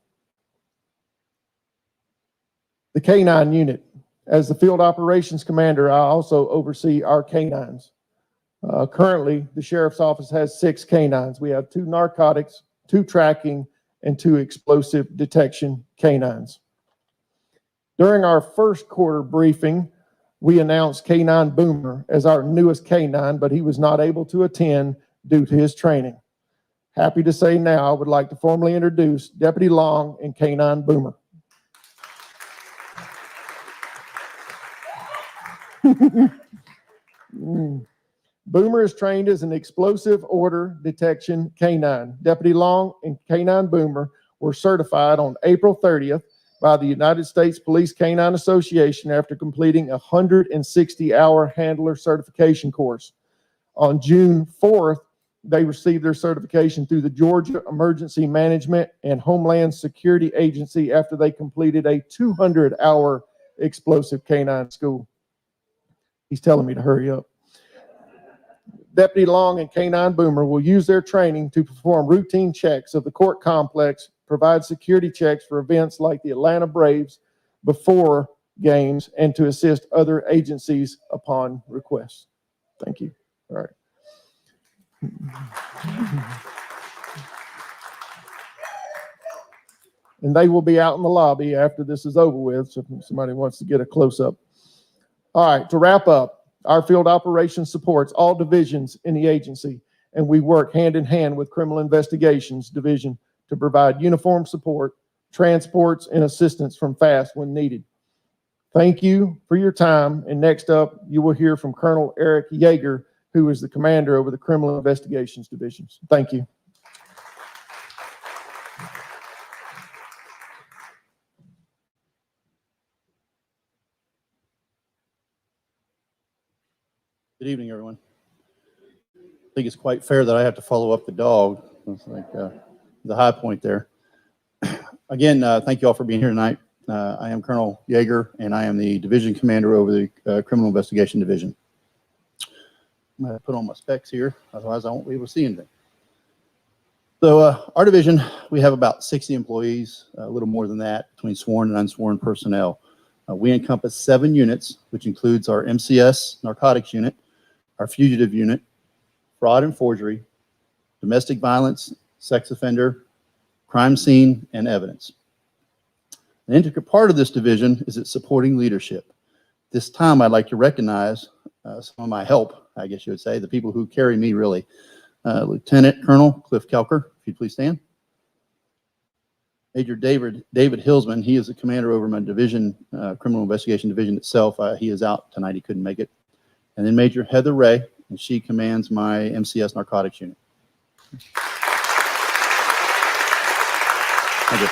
The K-9 unit. As the field operations commander, I also oversee our K-9s. Currently, the sheriff's office has 6 K-9s. We have 2 narcotics, 2 tracking, and 2 explosive detection K-9s. During our first quarter briefing, we announced K-9 Boomer as our newest K-9, but he was not able to attend due to his training. Happy to say now, I would like to formally introduce Deputy Long and K-9 Boomer. Boomer is trained as an explosive order detection K-9. Deputy Long and K-9 Boomer were certified on April 30th by the United States Police K-9 Association after completing a 160-hour handler certification course. On June 4th, they received their certification through the Georgia Emergency Management and Homeland Security Agency after they completed a 200-hour explosive K-9 school. He's telling me to hurry up. Deputy Long and K-9 Boomer will use their training to perform routine checks of the court complex, provide security checks for events like the Atlanta Braves before games, and to assist other agencies upon request. Thank you. All right. And they will be out in the lobby after this is over with, so if somebody wants to get a close-up. All right, to wrap up, our field operations supports all divisions in the agency, and we work hand in hand with Criminal Investigations Division to provide uniform support, transports, and assistance from FAST when needed. Thank you for your time, and next up, you will hear from Colonel Eric Yeager, who is the commander over the Criminal Investigations Divisions. Thank you. Good evening, everyone. I think it's quite fair that I have to follow up the dog. It's like the high point there. Again, thank you all for being here tonight. I am Colonel Yeager, and I am the division commander over the Criminal Investigation Division. I'm going to put on my specs here, otherwise I won't be able to see anything. So our division, we have about 60 employees, a little more than that, between sworn and unsworn personnel. We encompass 7 units, which includes our MCS narcotics unit, our fugitive unit, fraud and forgery, domestic violence, sex offender, crime scene, and evidence. An integral part of this division is its supporting leadership. This time, I'd like to recognize some of my help, I guess you would say, the people who carry me really. Lieutenant Colonel Cliff Kelker, if you'd please stand. Major David Hillsman, he is the commander over my division, Criminal Investigation Division itself. He is out tonight, he couldn't make it. And then Major Heather Ray, and she commands my MCS narcotics unit. Okay.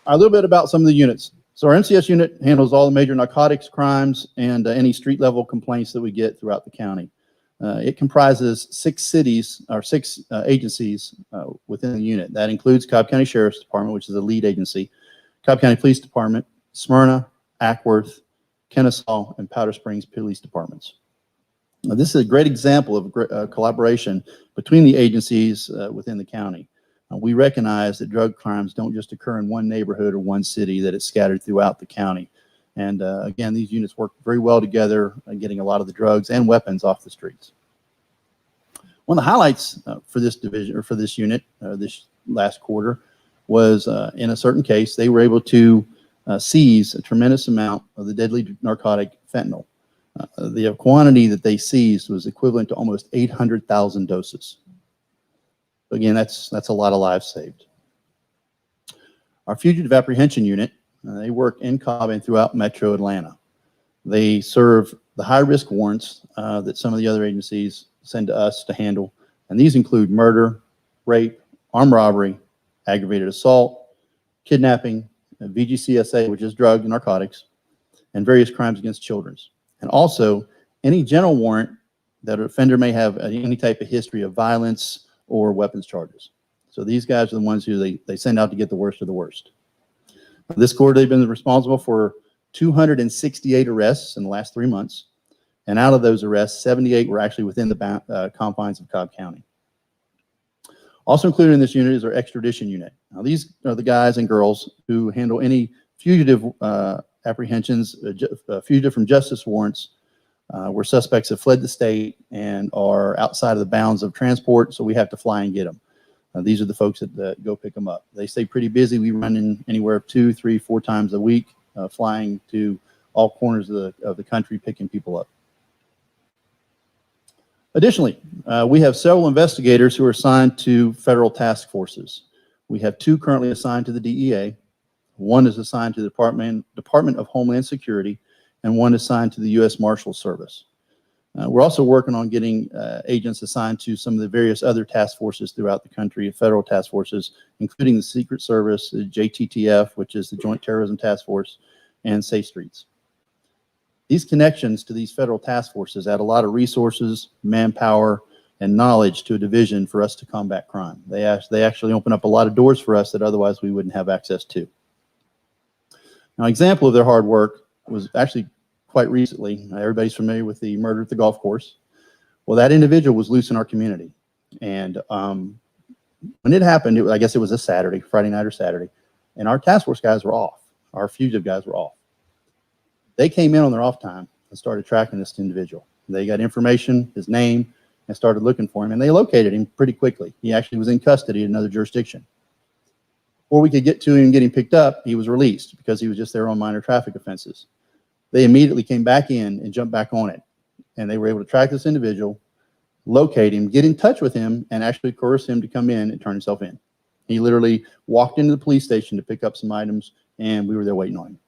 A little bit about some of the units. So our MCS unit handles all the major narcotics crimes and any street level complaints that we get throughout the county. It comprises 6 cities or 6 agencies within the unit. That includes Cobb County Sheriff's Department, which is the lead agency, Cobb County Police Department, Smyrna, Ackworth, Kennesaw, and Powder Springs Police Departments. Now, this is a great example of collaboration between the agencies within the county. We recognize that drug crimes don't just occur in one neighborhood or one city, that it's scattered throughout the county. And again, these units work very well together, getting a lot of the drugs and weapons off the streets. One of the highlights for this division, or for this unit, this last quarter, was in a certain case, they were able to seize a tremendous amount of the deadly narcotic fentanyl. The quantity that they seized was equivalent to almost 800,000 doses. Again, that's a lot of lives saved. Our fugitive apprehension unit, they work in Cobb and throughout Metro Atlanta. They serve the high-risk warrants that some of the other agencies send to us to handle, and these include murder, rape, armed robbery, aggravated assault, kidnapping, VGCSA, which is drug and narcotics, and various crimes against children. And also, any general warrant that an offender may have any type of history of violence or weapons charges. So these guys are the ones who they send out to get the worst of the worst. This quarter, they've been responsible for 268 arrests in the last 3 months. And out of those arrests, 78 were actually within the confines of Cobb County. Also included in this unit is our extradition unit. Now, these are the guys and girls who handle any fugitive apprehensions, fugitive from justice warrants, where suspects have fled the state and are outside of the bounds of transport, so we have to fly and get them. These are the folks that go pick them up. They stay pretty busy. We run in anywhere 2, 3, 4 times a week, flying to all corners of the country, picking people up. Additionally, we have several investigators who are assigned to federal task forces. We have 2 currently assigned to the DEA. 1 is assigned to the Department of Homeland Security, and 1 assigned to the U.S. Marshals Service. We're also working on getting agents assigned to some of the various other task forces throughout the country, federal task forces, including the Secret Service, the JTTF, which is the Joint Terrorism Task Force, and Safe Streets. These connections to these federal task forces add a lot of resources, manpower, and knowledge to a division for us to combat crime. They actually open up a lot of doors for us that otherwise we wouldn't have access to. Now, an example of their hard work was actually quite recently. Everybody's familiar with the murder at the golf course. Well, that individual was loose in our community. And when it happened, I guess it was a Saturday, Friday night or Saturday, and our task force guys were off. Our fugitive guys were off. They came in on their off time and started tracking this individual. They got information, his name, and started looking for him, and they located him pretty quickly. He actually was in custody in another jurisdiction. Before we could get to him and get him picked up, he was released because he was just there on minor traffic offenses. They immediately came back in and jumped back on it, and they were able to track this individual, locate him, get in touch with him, and actually coerce him to come in and turn himself in. He literally walked into the police station to pick up some items, and we were there waiting on him.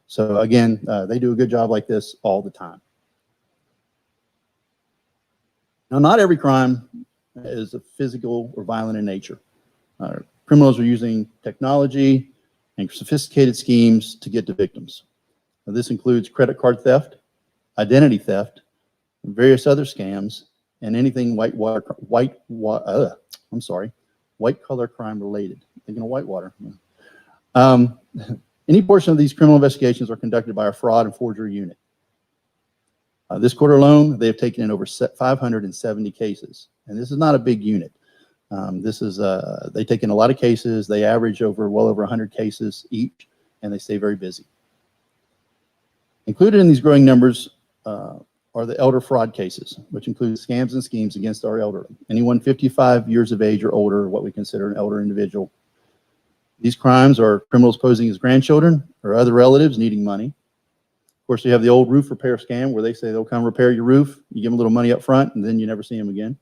So again, they do a good job like this all the time. Now, not every crime is physical or violent in nature. Criminals are using technology and sophisticated schemes to get to victims. Now, this includes credit card theft, identity theft, and various other scams, and anything white collar crime related. Thinking of Whitewater. Any portion of these criminal investigations are conducted by our fraud and forgery unit. This quarter alone, they have taken in over 570 cases, and this is not a big unit. They take in a lot of cases. They average well over 100 cases each, and they stay very busy. Included in these growing numbers are the elder fraud cases, which include scams and schemes against our elderly. Anyone 55 years of age or older, what we consider an elder individual. These crimes are criminals posing as grandchildren or other relatives needing money. Of course, you have the old roof repair scam where they say they'll come repair your roof. You give them a little money up front, and then you never see them again.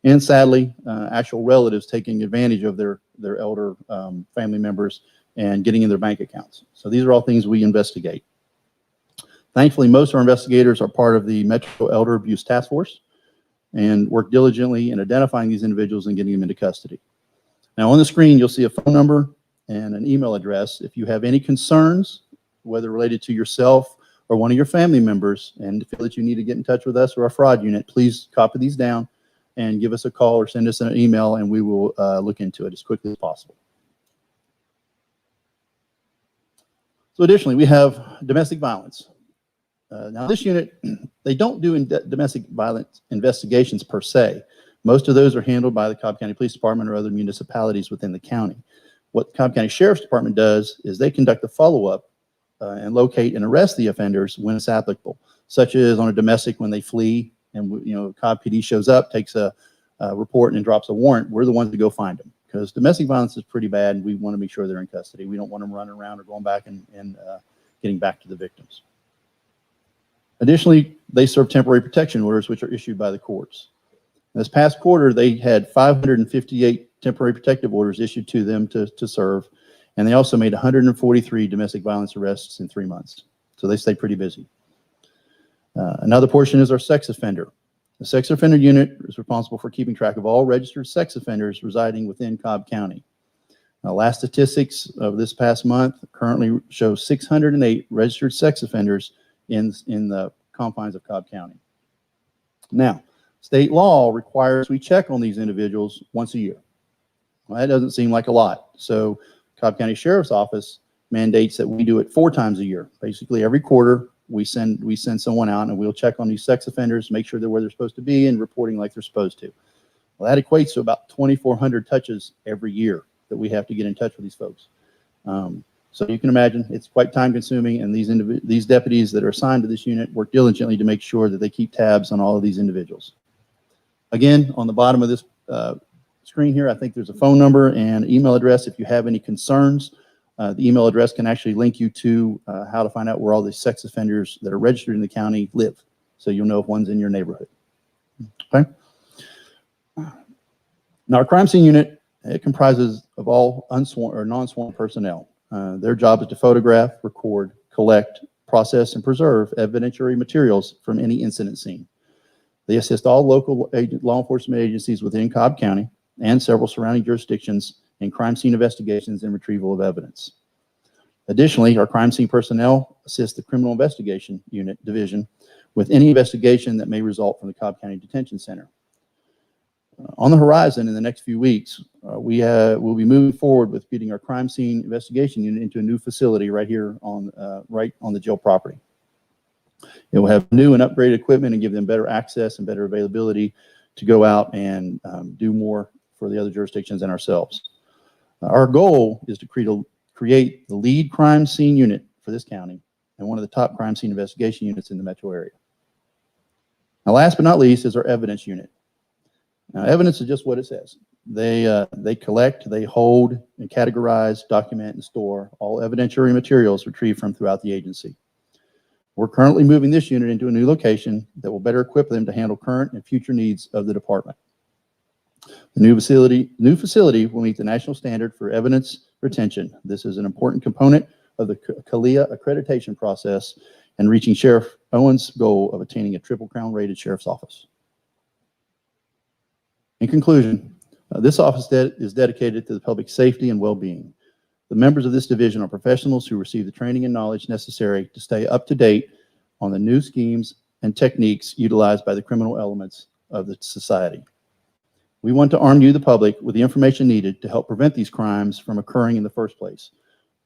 And sadly, actual relatives taking advantage of their elder family members and getting in their bank accounts. So these are all things we investigate. Thankfully, most of our investigators are part of the Metro Elder Abuse Task Force and work diligently in identifying these individuals and getting them into custody. Now, on the screen, you'll see a phone number and an email address. If you have any concerns, whether related to yourself or one of your family members, and feel that you need to get in touch with us or our fraud unit, please copy these down and give us a call or send us an email, and we will look into it as quickly as possible. So additionally, we have domestic violence. Now, this unit, they don't do domestic violence investigations per se. Most of those are handled by the Cobb County Police Department or other municipalities within the county. What the Cobb County Sheriff's Department does is they conduct a follow-up and locate and arrest the offenders when it's applicable, such as on a domestic when they flee and Cobb PD shows up, takes a report and drops a warrant. We're the ones to go find them because domestic violence is pretty bad, and we want to make sure they're in custody. We don't want them running around or going back and getting back to the victims. Additionally, they serve temporary protection orders, which are issued by the courts. This past quarter, they had 558 temporary protective orders issued to them to serve, and they also made 143 domestic violence arrests in 3 months. So they stay pretty busy. Another portion is our sex offender. The sex offender unit is responsible for keeping track of all registered sex offenders residing within Cobb County. Now, last statistics of this past month currently show 608 registered sex offenders in the confines of Cobb County. Now, state law requires we check on these individuals once a year. Well, that doesn't seem like a lot. So Cobb County Sheriff's Office mandates that we do it 4 times a year. Basically, every quarter, we send someone out and we'll check on these sex offenders, make sure they're where they're supposed to be and reporting like they're supposed to. Well, that equates to about 2,400 touches every year that we have to get in touch with these folks. So you can imagine it's quite time consuming, and these deputies that are assigned to this unit work diligently to make sure that they keep tabs on all of these individuals. Again, on the bottom of this screen here, I think there's a phone number and email address. If you have any concerns, the email address can actually link you to how to find out where all these sex offenders that are registered in the county live. So you'll know if one's in your neighborhood. Okay. Now, our crime scene unit, it comprises of all unsworn or non-sworn personnel. Their job is to photograph, record, collect, process, and preserve evidentiary materials from any incident scene. They assist all local law enforcement agencies within Cobb County and several surrounding jurisdictions in crime scene investigations and retrieval of evidence. Additionally, our crime scene personnel assist the Criminal Investigation Unit Division with any investigation that may result from the Cobb County Detention Center. On the horizon in the next few weeks, we'll be moving forward with getting our crime scene investigation unit into a new facility right here on the jail property. It will have new and upgraded equipment and give them better access and better availability to go out and do more for the other jurisdictions and ourselves. Our goal is to create the lead crime scene unit for this county and one of the top crime scene investigation units in the metro area. Now, last but not least is our evidence unit. Now, evidence is just what it says. They collect, they hold, and categorize, document, and store all evidentiary materials retrieved from throughout the agency. We're currently moving this unit into a new location that will better equip them to handle current and future needs of the department. The new facility will meet the national standard for evidence retention. This is an important component of the CALEA accreditation process and reaching Sheriff Owen's goal of attaining a Triple Crown rated sheriff's office. In conclusion, this office is dedicated to the public safety and well-being. The members of this division are professionals who receive the training and knowledge necessary to stay up to date on the new schemes and techniques utilized by the criminal elements of the society. We want to arm you, the public, with the information needed to help prevent these crimes from occurring in the first place.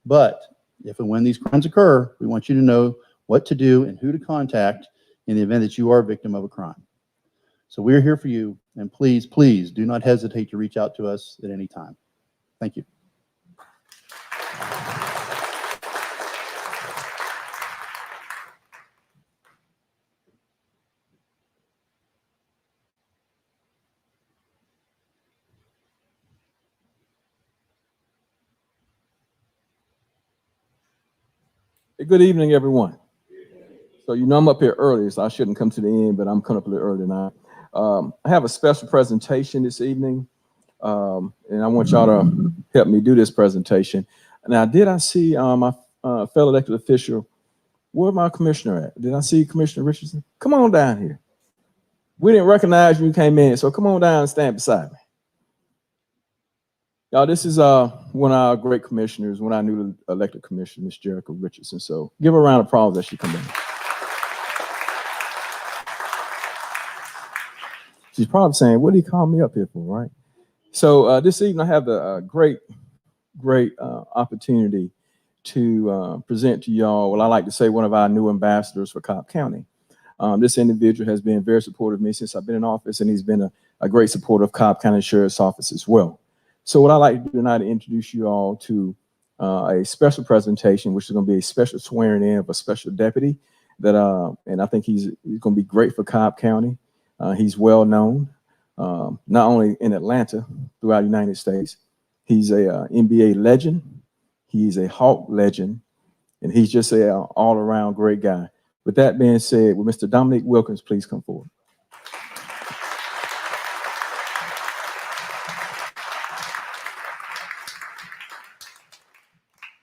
But if and when these crimes occur, we want you to know what to do and who to contact in the event that you are a victim of a crime. So we're here for you, and please, please do not hesitate to reach out to us at any time. Thank you. Good evening, everyone. So you know I'm up here early, so I shouldn't come to the end, but I'm coming up a little early now. I have a special presentation this evening, and I want y'all to help me do this presentation. Now, did I see my fellow elected official? Where's my commissioner at? Did I see Commissioner Richardson? Come on down here. We didn't recognize you came in, so come on down and stand beside me. Y'all, this is one of our great commissioners, one of our newly elected commissioner, Ms. Jericho Richardson. So give her a round of applause as she comes in. She's probably saying, what did he call me up here for, right? So this evening I have the great opportunity to present to y'all, well, I like to say one of our new ambassadors for Cobb County. This individual has been very supportive of me since I've been in office, and he's been a great supporter of Cobb County Sheriff's Office as well. So what I'd like to do tonight is introduce you all to a special presentation, which is going to be a special swearing in of a special deputy that, and I think he's going to be great for Cobb County. He's well known, not only in Atlanta, throughout the United States. He's a NBA legend. He's a Hawk legend, and he's just a all-around great guy. With that being said, will Mr. Dominic Wilkins please come forward?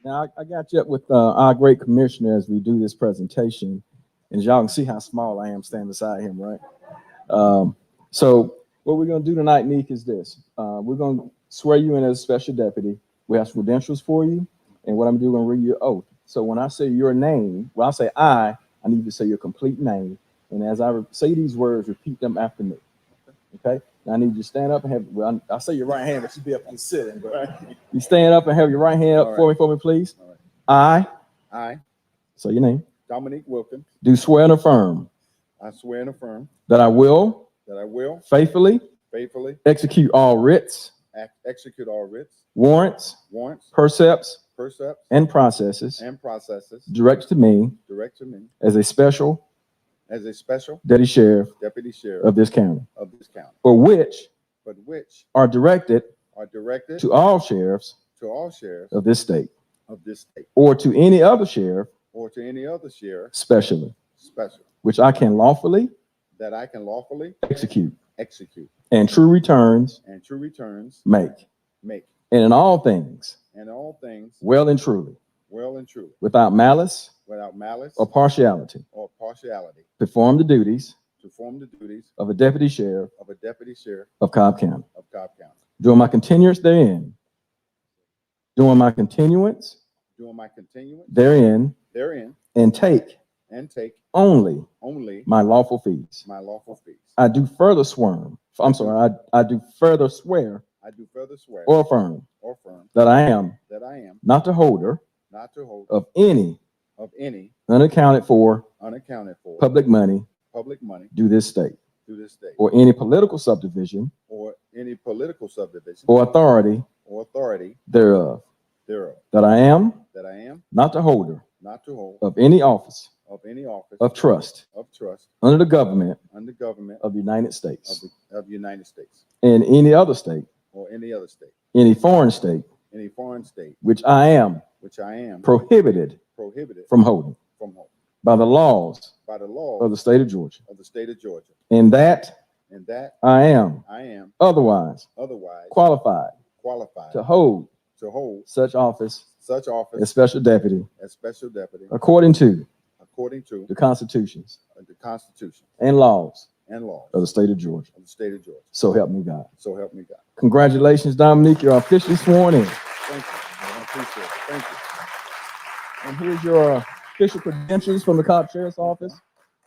Now, I got you up with our great commissioner as we do this presentation. And as y'all can see how small I am standing beside him, right? So what we're going to do tonight, Neek, is this. We're going to swear you in as a special deputy. We have some credentials for you. And what I'm going to do, I'm going to read your oath. So when I say your name, when I say I need you to say your complete name. And as I say these words, repeat them after me. Okay? I need you to stand up and have, well, I say your right hand, but you be up and sitting, but you stand up and have your right hand up for me, please. I, say your name, Dominique Wilkins, do swear and affirm I swear and affirm that I will that I will faithfully faithfully execute all writs, execute all writs, warrants, warrants, percepts, percepts, and processes and processes directed to me direct to me as a special as a special deputy sheriff deputy sheriff of this county, of this county, for which but which are directed are directed to all sheriffs to all sheriffs of this state, of this state, or to any other sheriff or to any other sheriff specially, special, which I can lawfully that I can lawfully execute execute and true returns and true returns make, make, and in all things and all things well and truly, well and truly, without malice without malice or partiality, or partiality, perform the duties to form the duties of a deputy sheriff of a deputy sheriff of Cobb County, of Cobb County, during my continuance therein, during my continuance doing my continuance therein, therein, and take and only only my lawful fees. my lawful fees. I do further swear, I do further swear I do further swear or affirm or affirm that I am that I am not the holder not to hold of any of any unaccounted for unaccounted for public money public money due this state, to this state, or any political subdivision or any political subdivision or authority or authority thereof, thereof, that I am that I am not the holder not to hold of any office of any office of trust of trust under the government under government of the United States of the United States and any other state, or any other state, any foreign state, any foreign state, which I am which I am prohibited prohibited from holding from holding by the laws by the law of the state of Georgia, of the state of Georgia, and that and that I am I am otherwise otherwise qualified qualified to hold such office as as special deputy special deputy according to according to the constitutions the Constitution and laws and laws of the state of Georgia. of the state of Georgia. So help me God. So help me God. Congratulations, Dominique. You're officially sworn in. Thank you. I appreciate it. Thank you. And here's your official credentials from the Cobb Sheriff's Office.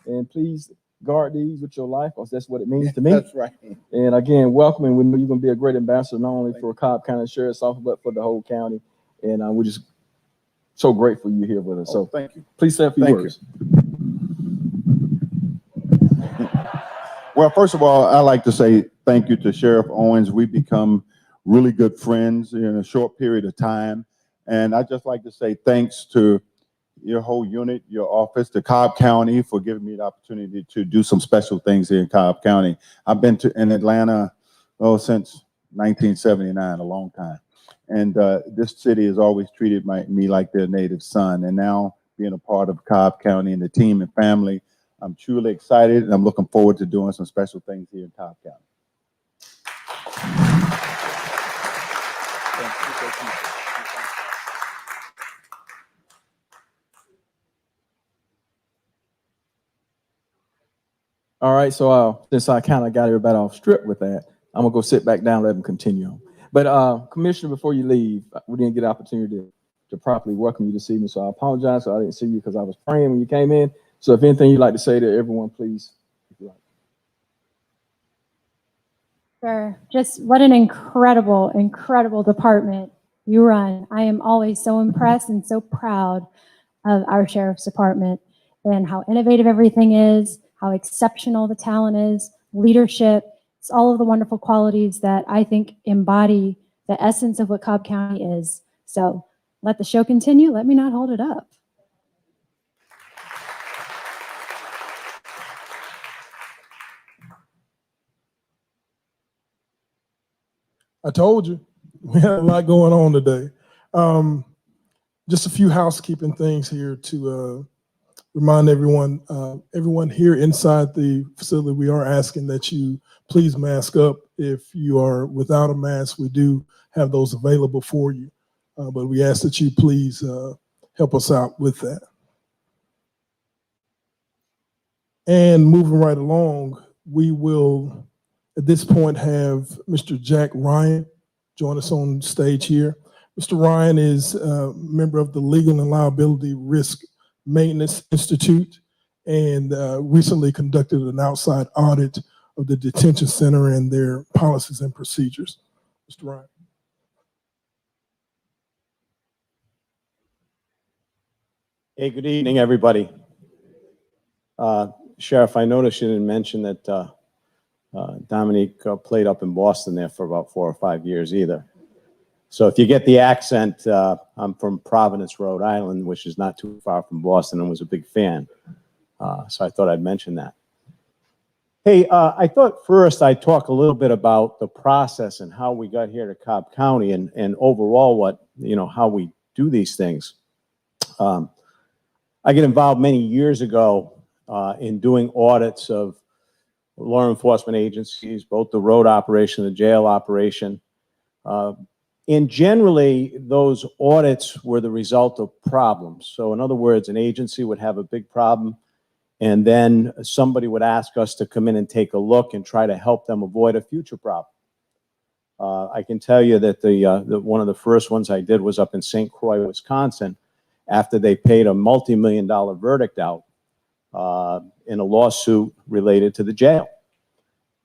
And please guard these with your life, because that's what it means to me. That's right. And again, welcome. And we know you're going to be a great ambassador, not only for Cobb County Sheriff's Office, but for the whole county. And we're just so grateful you're here with us. Oh, So thank you. please say a few Thank words. Well, first of all, I'd like to say thank you to Sheriff Owens. We've become really good friends in a short period of time. And I'd just like to say thanks to your whole unit, your office, to Cobb County for giving me the opportunity to do some special things here in Cobb County. I've been in Atlanta, since 1979, a long time. And this city has always treated me like their native son. And now being a part of Cobb County and the team and family, I'm truly excited, and I'm looking forward to doing some special things here in Cobb County. All right, so since I kind of got everybody off strip with that, I'm gonna go sit back down and let them continue on. But Commissioner, before you leave, we didn't get an opportunity to properly welcome you this evening, so I apologize. So I didn't see you because I was praying when you came in. So if anything you'd like to say to everyone, please, if you like. Sure. Just what an incredible, incredible department you run. I am always so impressed and so proud of our sheriff's department and how innovative everything is, how exceptional the talent is, leadership. It's all of the wonderful qualities that I think embody the essence of what Cobb County is. So let the show continue. Let me not hold it up. I told you we had a lot going on today. Just a few housekeeping things here to remind everyone. Everyone here inside the facility, we are asking that you please mask up. If you are without a mask, we do have those available for you. But we ask that you please help us out with that. And moving right along, we will at this point have Mr. Jack Ryan join us on stage here. Mr. Ryan is a member of the Legal and Liability Risk Maintenance Institute and recently conducted an outside audit of the detention center and their policies and procedures. Mr. Ryan. Hey, good evening, everybody. Sheriff, I noticed you didn't mention that Dominique played up in Boston there for about 4 or 5 years either. So if you get the accent, I'm from Providence, Rhode Island, which is not too far from Boston, and was a big fan. So I thought I'd mention that. Hey, I thought first I'd talk a little bit about the process and how we got here to Cobb County and overall what, how we do these things. I get involved many years ago in doing audits of law enforcement agencies, both the road operation, the jail operation. And generally, those audits were the result of problems. So in other words, an agency would have a big problem, and then somebody would ask us to come in and take a look and try to help them avoid a future problem. I can tell you that one of the first ones I did was up in St. Croix, Wisconsin, after they paid a multi-million-dollar verdict out in a lawsuit related to the jail.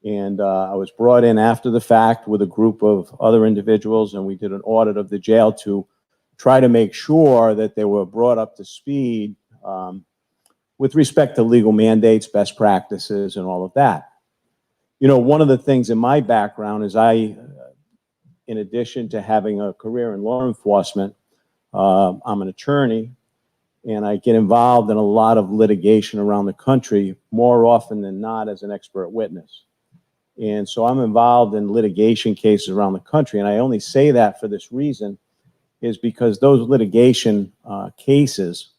And I was brought in after the fact with a group of other individuals, and we did an audit of the jail to try to make sure that they were brought up to speed with respect to legal mandates, best practices, and all of that. One of the things in my background is in addition to having a career in law enforcement, I'm an attorney, and I get involved in a lot of litigation around the country, more often than not as an expert witness. And so I'm involved in litigation cases around the country, and I only say that for this reason, is because those litigation cases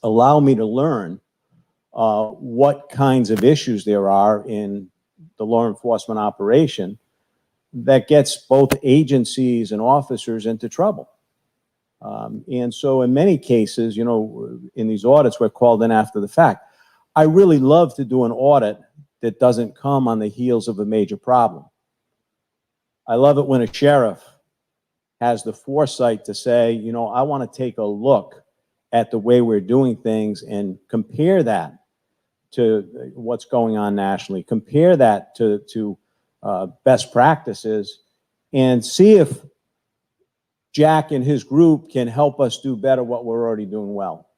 allow me to learn what kinds of issues there are in the law enforcement operation that gets both agencies and officers into trouble. And so in many cases, in these audits, we're called in after the fact. I really love to do an audit that doesn't come on the heels of a major problem. I love it when a sheriff has the foresight to say, I want to take a look at the way we're doing things and compare that to what's going on nationally, compare that to best practices, and see if Jack and his group can help us do better what we're already doing well.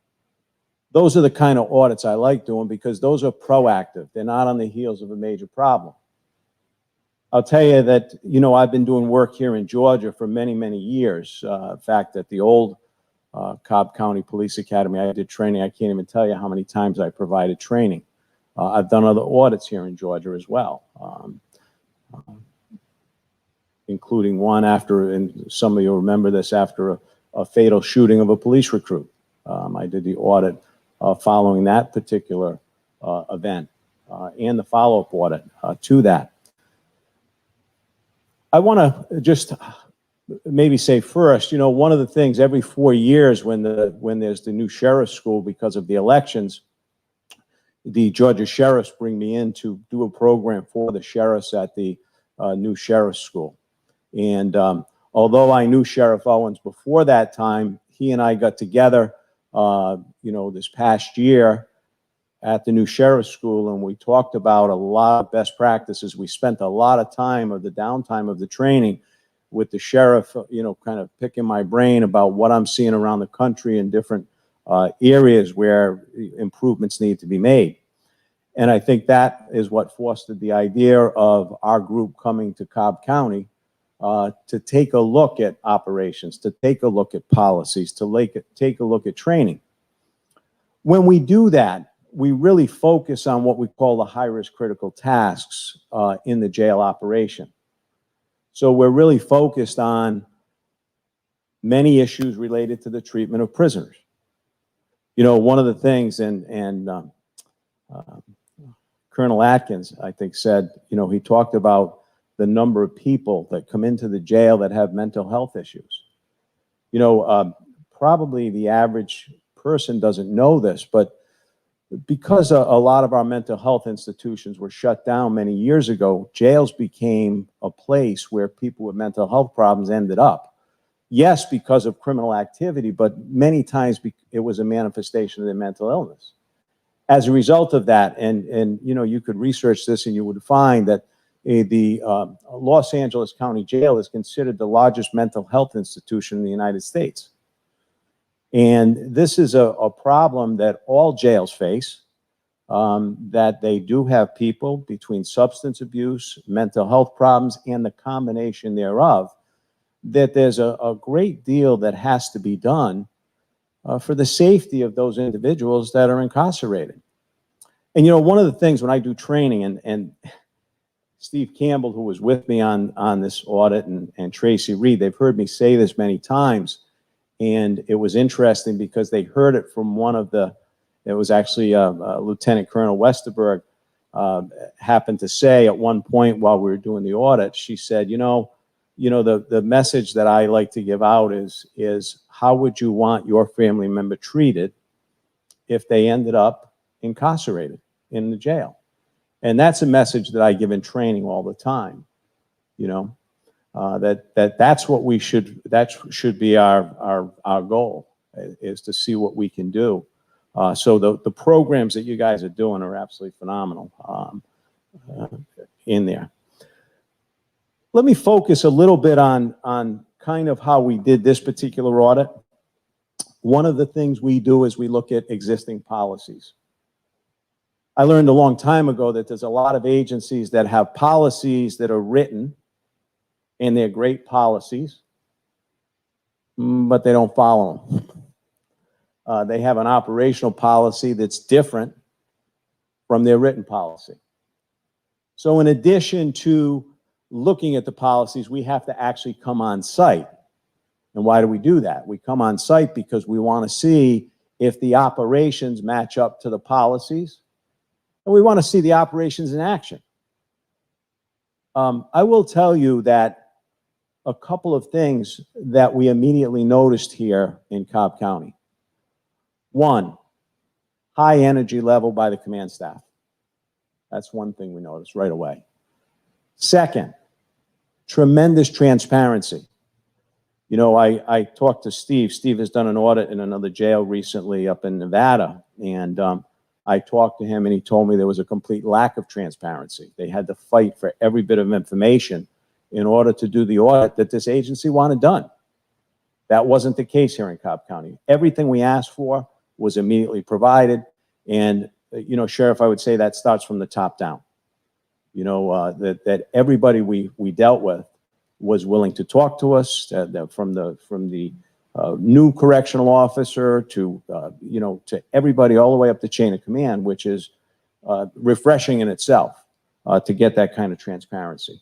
Those are the kind of audits I like doing because those are proactive. They're not on the heels of a major problem. I'll tell you that, I've been doing work here in Georgia for many, many years. In fact, at the old Cobb County Police Academy, I did training. I can't even tell you how many times I provided training. I've done other audits here in Georgia as well, including one after, and some of you remember this, after a fatal shooting of a police recruit. I did the audit following that particular event and the follow-up audit to that. I want to just maybe say first, one of the things every 4 years when there's the new sheriff's school because of the elections, the Georgia sheriffs bring me in to do a program for the sheriffs at the new sheriff's school. And although I knew Sheriff Owens before that time, he and I got together, this past year at the new sheriff's school, and we talked about a lot of best practices. We spent a lot of time of the downtime of the training with the sheriff, kind of picking my brain about what I'm seeing around the country in different areas where improvements need to be made. And I think that is what fostered the idea of our group coming to Cobb County to take a look at operations, to take a look at policies, to take a look at training. When we do that, we really focus on what we call the high-risk critical tasks in the jail operation. So we're really focused on many issues related to the treatment of prisoners. One of the things, and Colonel Atkins, I think, said, he talked about the number of people that come into the jail that have mental health issues. Probably the average person doesn't know this, but because a lot of our mental health institutions were shut down many years ago, jails became a place where people with mental health problems ended up. Yes, because of criminal activity, but many times it was a manifestation of their mental illness. As a result of that, and you know, you could research this and you would find that the Los Angeles County Jail is considered the largest mental health institution in the United States. And this is a problem that all jails face, that they do have people between substance abuse, mental health problems, and the combination thereof, that there's a great deal that has to be done for the safety of those individuals that are incarcerated. And, you know, one of the things when I do training, and Steve Campbell, who was with me on this audit, and Tracy Reed, they've heard me say this many times, and it was interesting because they heard it from one of the, it was actually Lieutenant Colonel Westerberg, happened to say at one point while we were doing the audit, she said, you know, the message that I like to give out is how would you want your family member treated if they ended up incarcerated in the jail? And that's a message that I give in training all the time, you know, that's what we should, that should be our goal, is to see what we can do. So the programs that you guys are doing are absolutely phenomenal in there. Let me focus a little bit on kind of how we did this particular audit. One of the things we do is we look at existing policies. I learned a long time ago that there's a lot of agencies that have policies that are written, and they're great policies, but they don't follow them. They have an operational policy that's different from their written policy. So in addition to looking at the policies, we have to actually come on site. And why do we do that? We come on site because we want to see if the operations match up to the policies, and we want to see the operations in action. I will tell you that a couple of things that we immediately noticed here in Cobb County. One, high energy level by the command staff. That's one thing we noticed right away. Second, tremendous transparency. You know, I talked to Steve. Steve has done an audit in another jail recently up in Nevada, and I talked to him and he told me there was a complete lack of transparency. They had to fight for every bit of information in order to do the audit that this agency wanted done. That wasn't the case here in Cobb County. Everything we asked for was immediately provided. And, you know, Sheriff, I would say that starts from the top down. You know, that everybody we dealt with was willing to talk to us, from the new correctional officer to, you know, to everybody all the way up the chain of command, which is refreshing in itself to get that kind of transparency.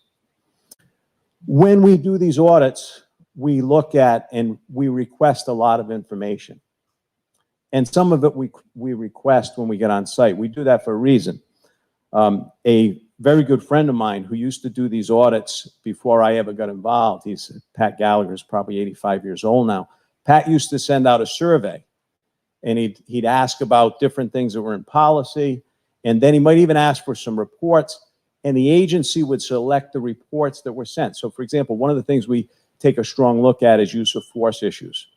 When we do these audits, we look at and we request a lot of information. And some of it we request when we get on site. We do that for a reason. A very good friend of mine who used to do these audits before I ever got involved, Pat Gallagher, is probably 85 years old now. Pat used to send out a survey, and he'd ask about different things that were in policy, and then he might even ask for some reports, and the agency would select the reports that were sent. So, for example, one of the things we take a strong look at is use of force issues.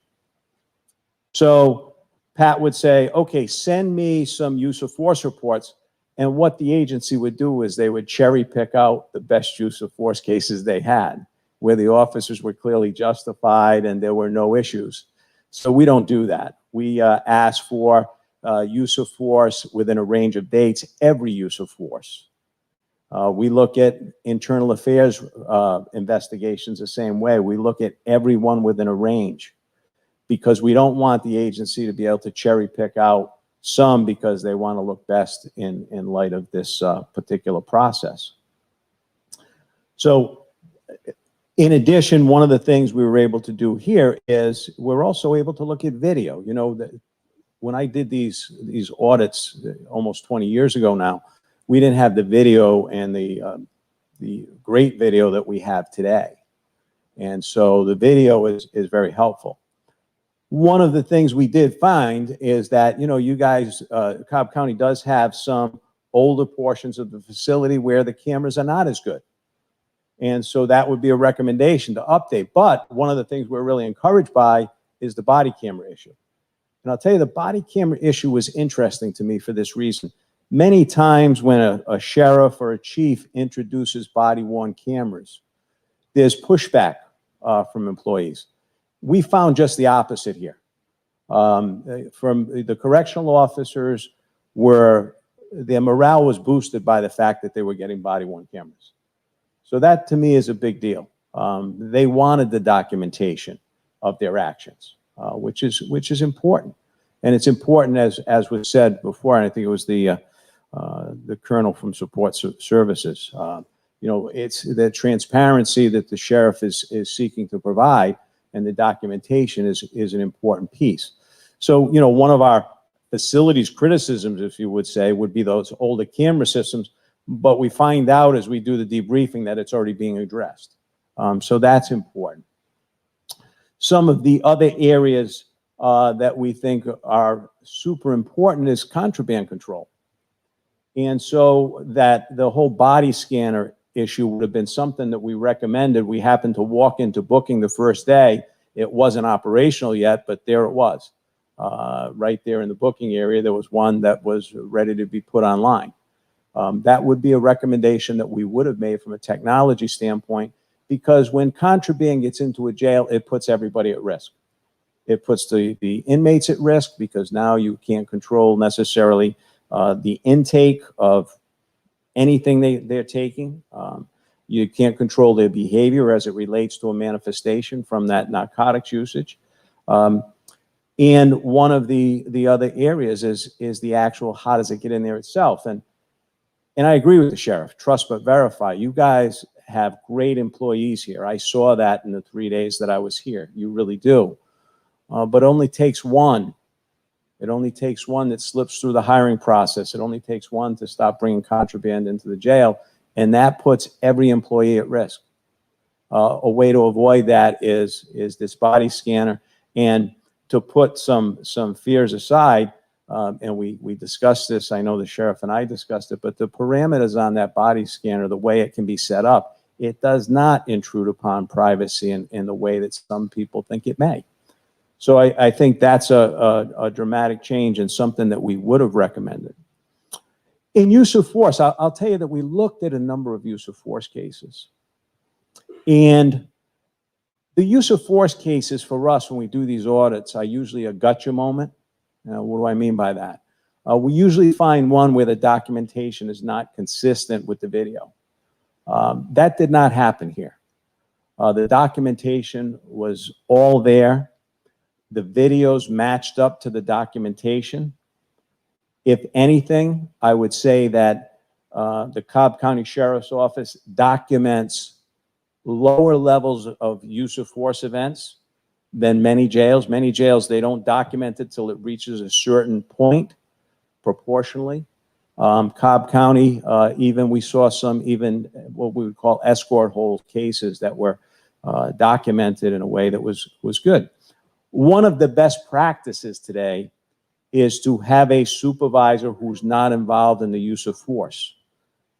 So Pat would say, okay, send me some use of force reports. And what the agency would do is they would cherry pick out the best use of force cases they had, where the officers were clearly justified and there were no issues. So we don't do that. We ask for use of force within a range of dates, every use of force. We look at internal affairs investigations the same way. We look at everyone within a range, because we don't want the agency to be able to cherry pick out some because they want to look best in light of this particular process. So in addition, one of the things we were able to do here is we're also able to look at video. You know, when I did these audits almost 20 years ago now, we didn't have the video and the great video that we have today. And so the video is very helpful. One of the things we did find is that, you know, you guys, Cobb County does have some older portions of the facility where the cameras are not as good. And so that would be a recommendation to update. But one of the things we're really encouraged by is the body camera issue. And I'll tell you, the body camera issue was interesting to me for this reason. Many times when a sheriff or a chief introduces body-worn cameras, there's pushback from employees. We found just the opposite here. From the correctional officers, their morale was boosted by the fact that they were getting body-worn cameras. So that to me is a big deal. They wanted the documentation of their actions, which is important. And it's important, as was said before, and I think it was the colonel from Support Services. You know, it's the transparency that the sheriff is seeking to provide, and the documentation is an important piece. So, you know, one of our facilities criticisms, if you would say, would be those older camera systems, but we find out as we do the debriefing that it's already being addressed. So that's important. Some of the other areas that we think are super important is contraband control. And so that the whole body scanner issue would have been something that we recommended. We happened to walk into booking the first day. It wasn't operational yet, but there it was. Right there in the booking area, there was one that was ready to be put online. That would be a recommendation that we would have made from a technology standpoint, because when contraband gets into a jail, it puts everybody at risk. It puts the inmates at risk, because now you can't control necessarily the intake of anything they're taking. You can't control their behavior as it relates to a manifestation from that narcotics usage. And one of the other areas is the actual, how does it get in there itself? And I agree with the sheriff, trust but verify. You guys have great employees here. I saw that in the 3 days that I was here. You really do. But it only takes one. It only takes one that slips through the hiring process. It only takes one to stop bringing contraband into the jail, and that puts every employee at risk. A way to avoid that is this body scanner. And to put some fears aside, and we discussed this, I know the sheriff and I discussed it, but the parameters on that body scanner, the way it can be set up, it does not intrude upon privacy in the way that some people think it may. So I think that's a dramatic change and something that we would have recommended. In use of force, I'll tell you that we looked at a number of use of force cases. And the use of force cases for us, when we do these audits, are usually a gotcha moment. What do I mean by that? We usually find one where the documentation is not consistent with the video. That did not happen here. The documentation was all there. The videos matched up to the documentation. If anything, I would say that the Cobb County Sheriff's Office documents lower levels of use of force events than many jails. Many jails, they don't document it till it reaches a certain point proportionally. Cobb County, even we saw some even what we would call escort hold cases that were documented in a way that was good. One of the best practices today is to have a supervisor who's not involved in the use of force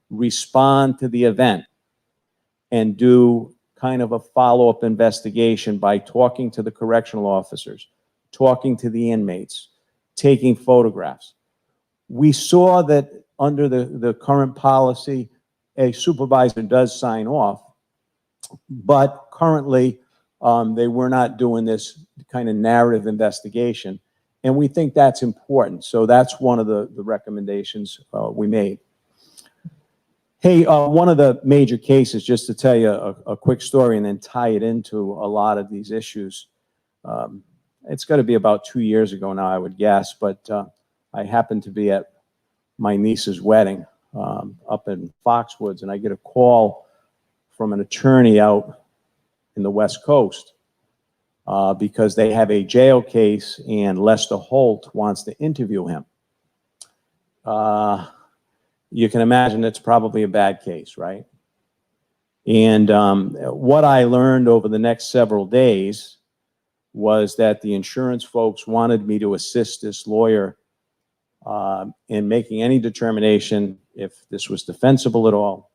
respond to the event and do kind of a follow-up investigation by talking to the correctional officers, talking to the inmates, taking photographs. We saw that under the current policy, a supervisor does sign off, but currently they were not doing this kind of narrative investigation, and we think that's important. So that's one of the recommendations we made. Hey, one of the major cases, just to tell you a quick story and then tie it into a lot of these issues. It's got to be about 2 years ago now, I would guess, but I happened to be at my niece's wedding up in Foxwoods, and I get a call from an attorney out in the West Coast because they have a jail case and Lester Holt wants to interview him. You can imagine it's probably a bad case, right? And what I learned over the next several days was that the insurance folks wanted me to assist this lawyer in making any determination if this was defensible at all,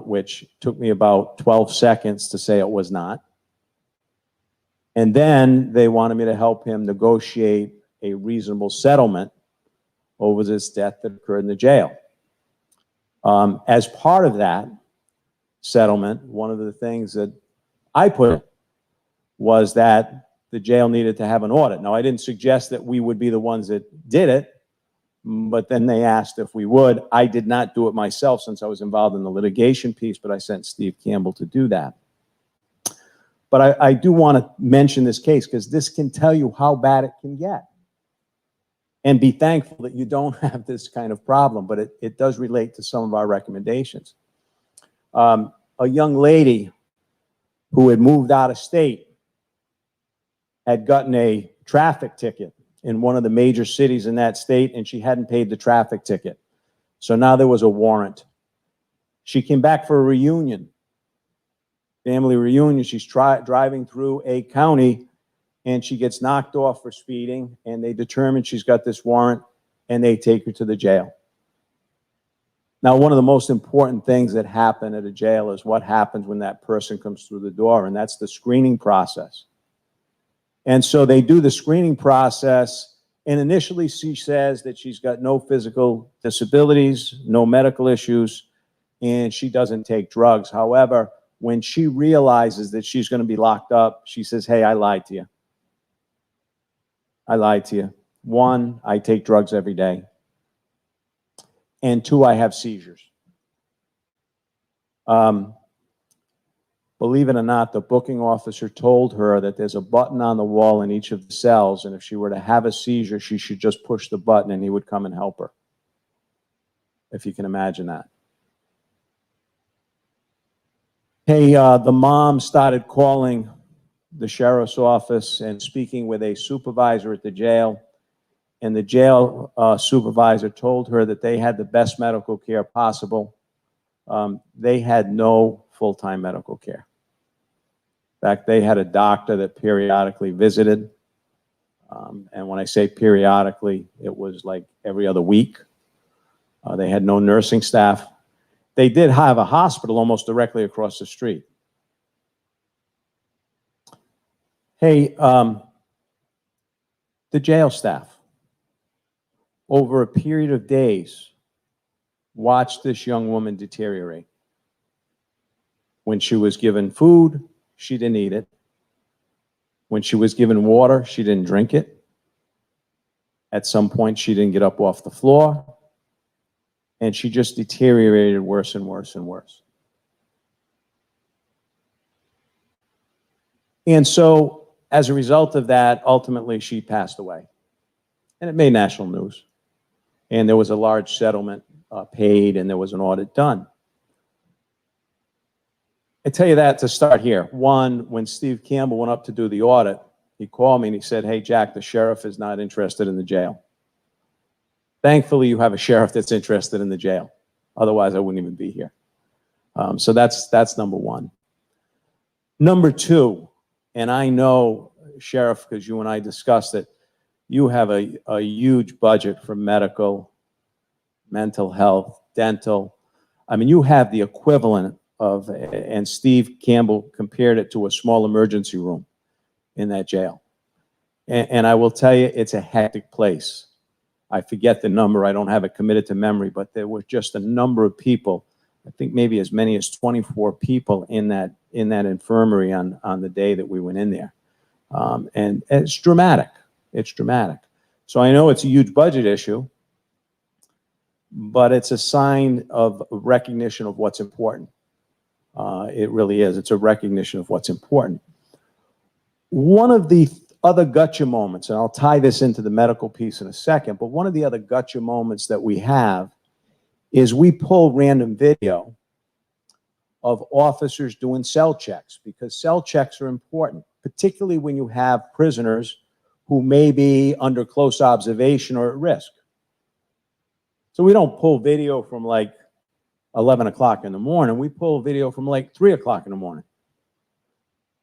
which took me about 12 seconds to say it was not. And then they wanted me to help him negotiate a reasonable settlement over this death that occurred in the jail. As part of that settlement, one of the things that I put in was that the jail needed to have an audit. Now, I didn't suggest that we would be the ones that did it, but then they asked if we would. I did not do it myself since I was involved in the litigation piece, but I sent Steve Campbell to do that. But I do want to mention this case because this can tell you how bad it can get. And be thankful that you don't have this kind of problem, but it does relate to some of our recommendations. A young lady who had moved out of state had gotten a traffic ticket in one of the major cities in that state, and she hadn't paid the traffic ticket. So now there was a warrant. She came back for a reunion, family reunion. She's driving through a county, and she gets knocked off for speeding, and they determine she's got this warrant, and they take her to the jail. Now, one of the most important things that happen at a jail is what happens when that person comes through the door, and that's the screening process. And so they do the screening process, and initially she says that she's got no physical disabilities, no medical issues, and she doesn't take drugs. However, when she realizes that she's going to be locked up, she says, "Hey, I lied to you. I lied to you. One, I take drugs every day. And two, I have seizures." Believe it or not, the booking officer told her that there's a button on the wall in each of the cells, and if she were to have a seizure, she should just push the button and he would come and help her. If you can imagine that. Hey, the mom started calling the sheriff's office and speaking with a supervisor at the jail, and the jail supervisor told her that they had the best medical care possible. They had no full-time medical care. In fact, they had a doctor that periodically visited, and when I say periodically, it was like every other week. They had no nursing staff. They did have a hospital almost directly across the street. Hey, the jail staff, over a period of days, watched this young woman deteriorate. When she was given food, she didn't eat it. When she was given water, she didn't drink it. At some point, she didn't get up off the floor. And she just deteriorated worse and worse and worse. And so, as a result of that, ultimately she passed away. And it made national news. And there was a large settlement paid, and there was an audit done. I tell you that to start here. One, when Steve Campbell went up to do the audit, he called me and he said, "Hey, Jack, the sheriff is not interested in the jail." Thankfully, you have a sheriff that's interested in the jail. Otherwise, I wouldn't even be here. So that's number one. Number two, and I know, Sheriff, because you and I discussed it, you have a huge budget for medical, mental health, dental. I mean, you have the equivalent of, and Steve Campbell compared it to a small emergency room in that jail. And I will tell you, it's a hectic place. I forget the number, I don't have it committed to memory, but there were just a number of people, I think maybe as many as 24 people in that infirmary on the day that we went in there. And it's dramatic. It's dramatic. So I know it's a huge budget issue, but it's a sign of recognition of what's important. It really is. It's a recognition of what's important. One of the other gotcha moments, and I'll tie this into the medical piece in a second, but one of the other gotcha moments that we have is we pull random video of officers doing cell checks, because cell checks are important, particularly when you have prisoners who may be under close observation or at risk. So we don't pull video from like 11 o'clock in the morning. We pull video from like 3 o'clock in the morning.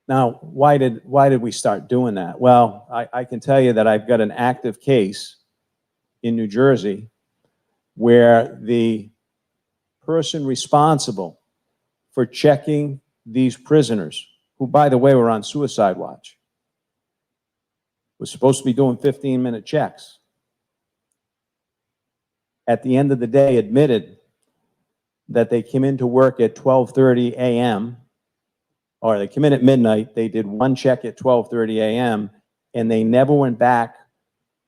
Now, why did we start doing that? Well, I can tell you that I've got an active case in New Jersey where the person responsible for checking these prisoners, who, by the way, were on suicide watch, was supposed to be doing 15-minute checks. At the end of the day, admitted that they came into work at 12:30 a.m., or they came in at midnight, they did one check at 12:30 a.m., and they never went back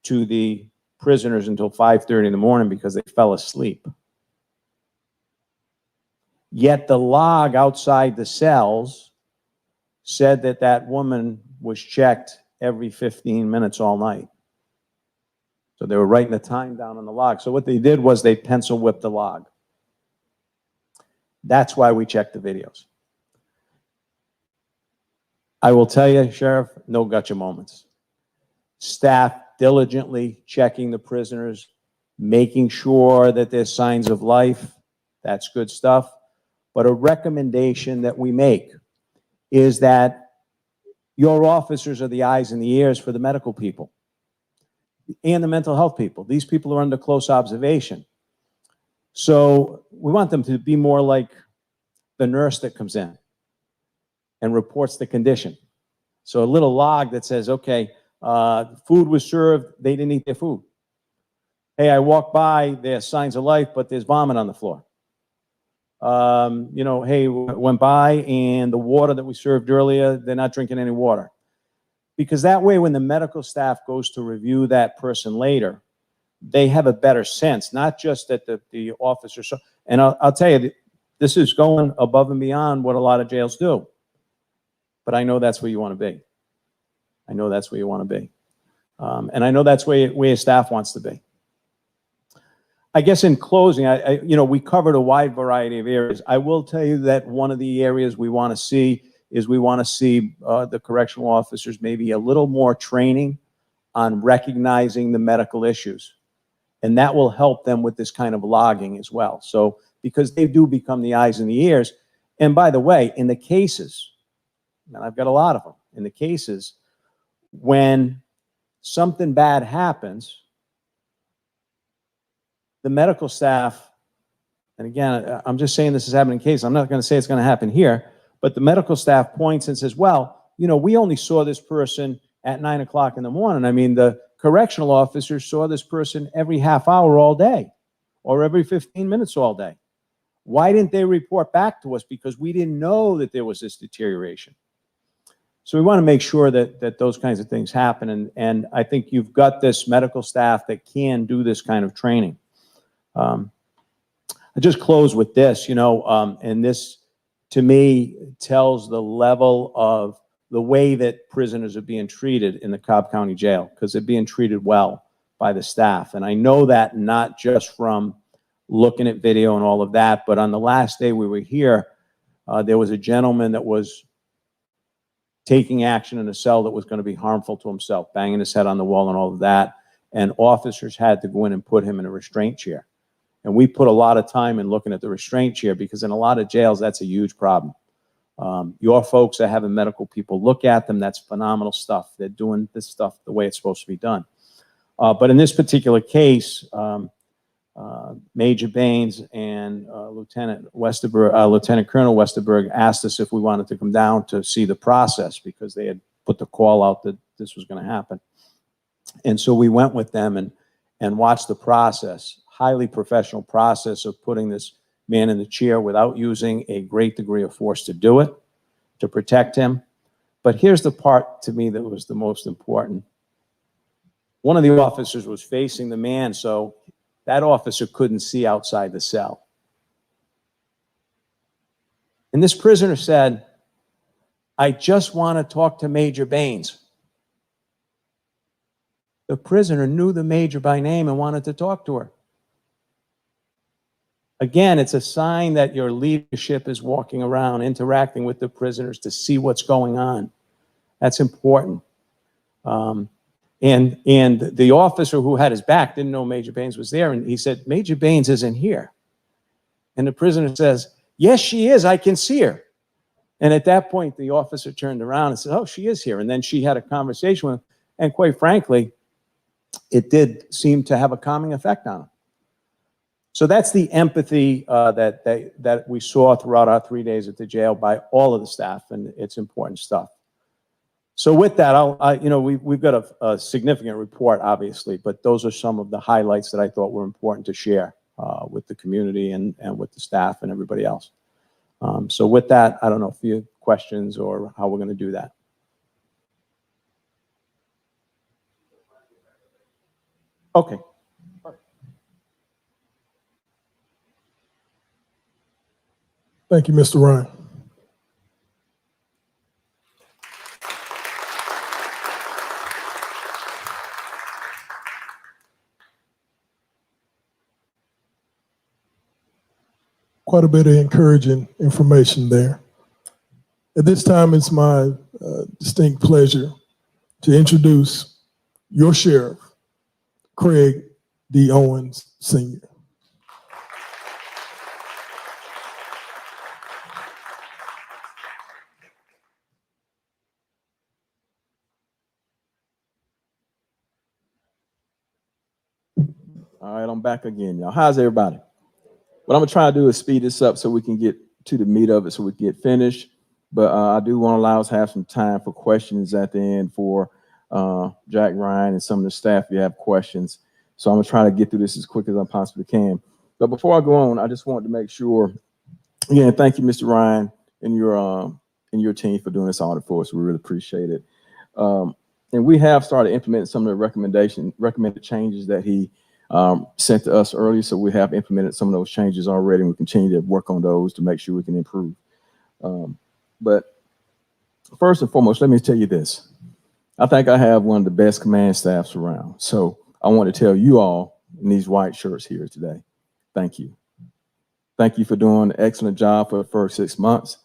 to the prisoners until 5:30 in the morning because they fell asleep. Yet the log outside the cells said that that woman was checked every 15 minutes all night. So they were writing the time down on the log. So what they did was they pencil whipped the log. That's why we check the videos. I will tell you, Sheriff, no gotcha moments. Staff diligently checking the prisoners, making sure that there's signs of life. That's good stuff. But a recommendation that we make is that your officers are the eyes and the ears for the medical people and the mental health people. These people are under close observation. So we want them to be more like the nurse that comes in and reports the condition. So a little log that says, okay, food was served, they didn't eat their food. Hey, I walked by, there's signs of life, but there's vomit on the floor. You know, hey, went by and the water that we served earlier, they're not drinking any water. Because that way, when the medical staff goes to review that person later, they have a better sense, not just that the officer saw. And I'll tell you, this is going above and beyond what a lot of jails do. But I know that's where you want to be. I know that's where you want to be. And I know that's where staff wants to be. I guess in closing, you know, we covered a wide variety of areas. I will tell you that one of the areas we want to see is the correctional officers maybe a little more training on recognizing the medical issues. And that will help them with this kind of logging as well. So, because they do become the eyes and the ears. And by the way, in the cases, and I've got a lot of them, in the cases, when something bad happens, the medical staff, and again, I'm just saying this is happening in case, I'm not going to say it's going to happen here, but the medical staff points and says, well, you know, we only saw this person at 9 o'clock in the morning. I mean, the correctional officers saw this person every half hour all day or every 15 minutes all day. Why didn't they report back to us? Because we didn't know that there was this deterioration. So we want to make sure that those kinds of things happen. And I think you've got this medical staff that can do this kind of training. I just close with this, you know, and this to me tells the level of the way that prisoners are being treated in the Cobb County Jail, because they're being treated well by the staff. And I know that not just from looking at video and all of that, but on the last day we were here, there was a gentleman that was taking action in a cell that was going to be harmful to himself, banging his head on the wall and all of that. And officers had to go in and put him in a restraint chair. And we put a lot of time in looking at the restraint chair because in a lot of jails, that's a huge problem. Your folks are having medical people look at them. That's phenomenal stuff. They're doing this stuff the way it's supposed to be done. But in this particular case, Major Baines and Lieutenant Colonel Westerberg asked us if we wanted to come down to see the process because they had put the call out that this was going to happen. And so we went with them and watched the process, highly professional process of putting this man in the chair without using a great degree of force to do it, to protect him. But here's the part to me that was the most important. One of the officers was facing the man, so that officer couldn't see outside the cell. And this prisoner said, I just want to talk to Major Baines. The prisoner knew the major by name and wanted to talk to her. Again, it's a sign that your leadership is walking around, interacting with the prisoners to see what's going on. That's important. And the officer who had his back didn't know Major Baines was there, and he said, Major Baines isn't here. And the prisoner says, yes, she is, I can see her. And at that point, the officer turned around and said, oh, she is here. And then she had a conversation with him, and quite frankly, it did seem to have a calming effect on him. So that's the empathy that we saw throughout our 3 days at the jail by all of the staff, and it's important stuff. So with that, we've got a significant report, obviously, but those are some of the highlights that I thought were important to share with the community and with the staff and everybody else. So with that, I don't know if you have questions or how we're going to do that. Okay. Thank you, Mr. Ryan. Quite a bit of encouraging information there. At this time, it's my distinct pleasure to introduce your sheriff, Craig D. Owens, Sr. All right, I'm back again, y'all. How's everybody? What I'm gonna try to do is speed this up so we can get to the meat of it, so we can get finished. But I do want to allow us to have some time for questions at the end for Jack Ryan and some of the staff if you have questions. So I'm gonna try to get through this as quick as I possibly can. But before I go on, I just wanted to make sure, again, thank you, Mr. Ryan, and your team for doing this audit for us. We really appreciate it. And we have started implementing some of the recommended changes that he sent to us earlier. So we have implemented some of those changes already, and we continue to work on those to make sure we can improve. But first and foremost, let me tell you this. I think I have one of the best command staffs around. So I want to tell you all in these white shirts here today, thank you. Thank you for doing an excellent job for the first 6 months.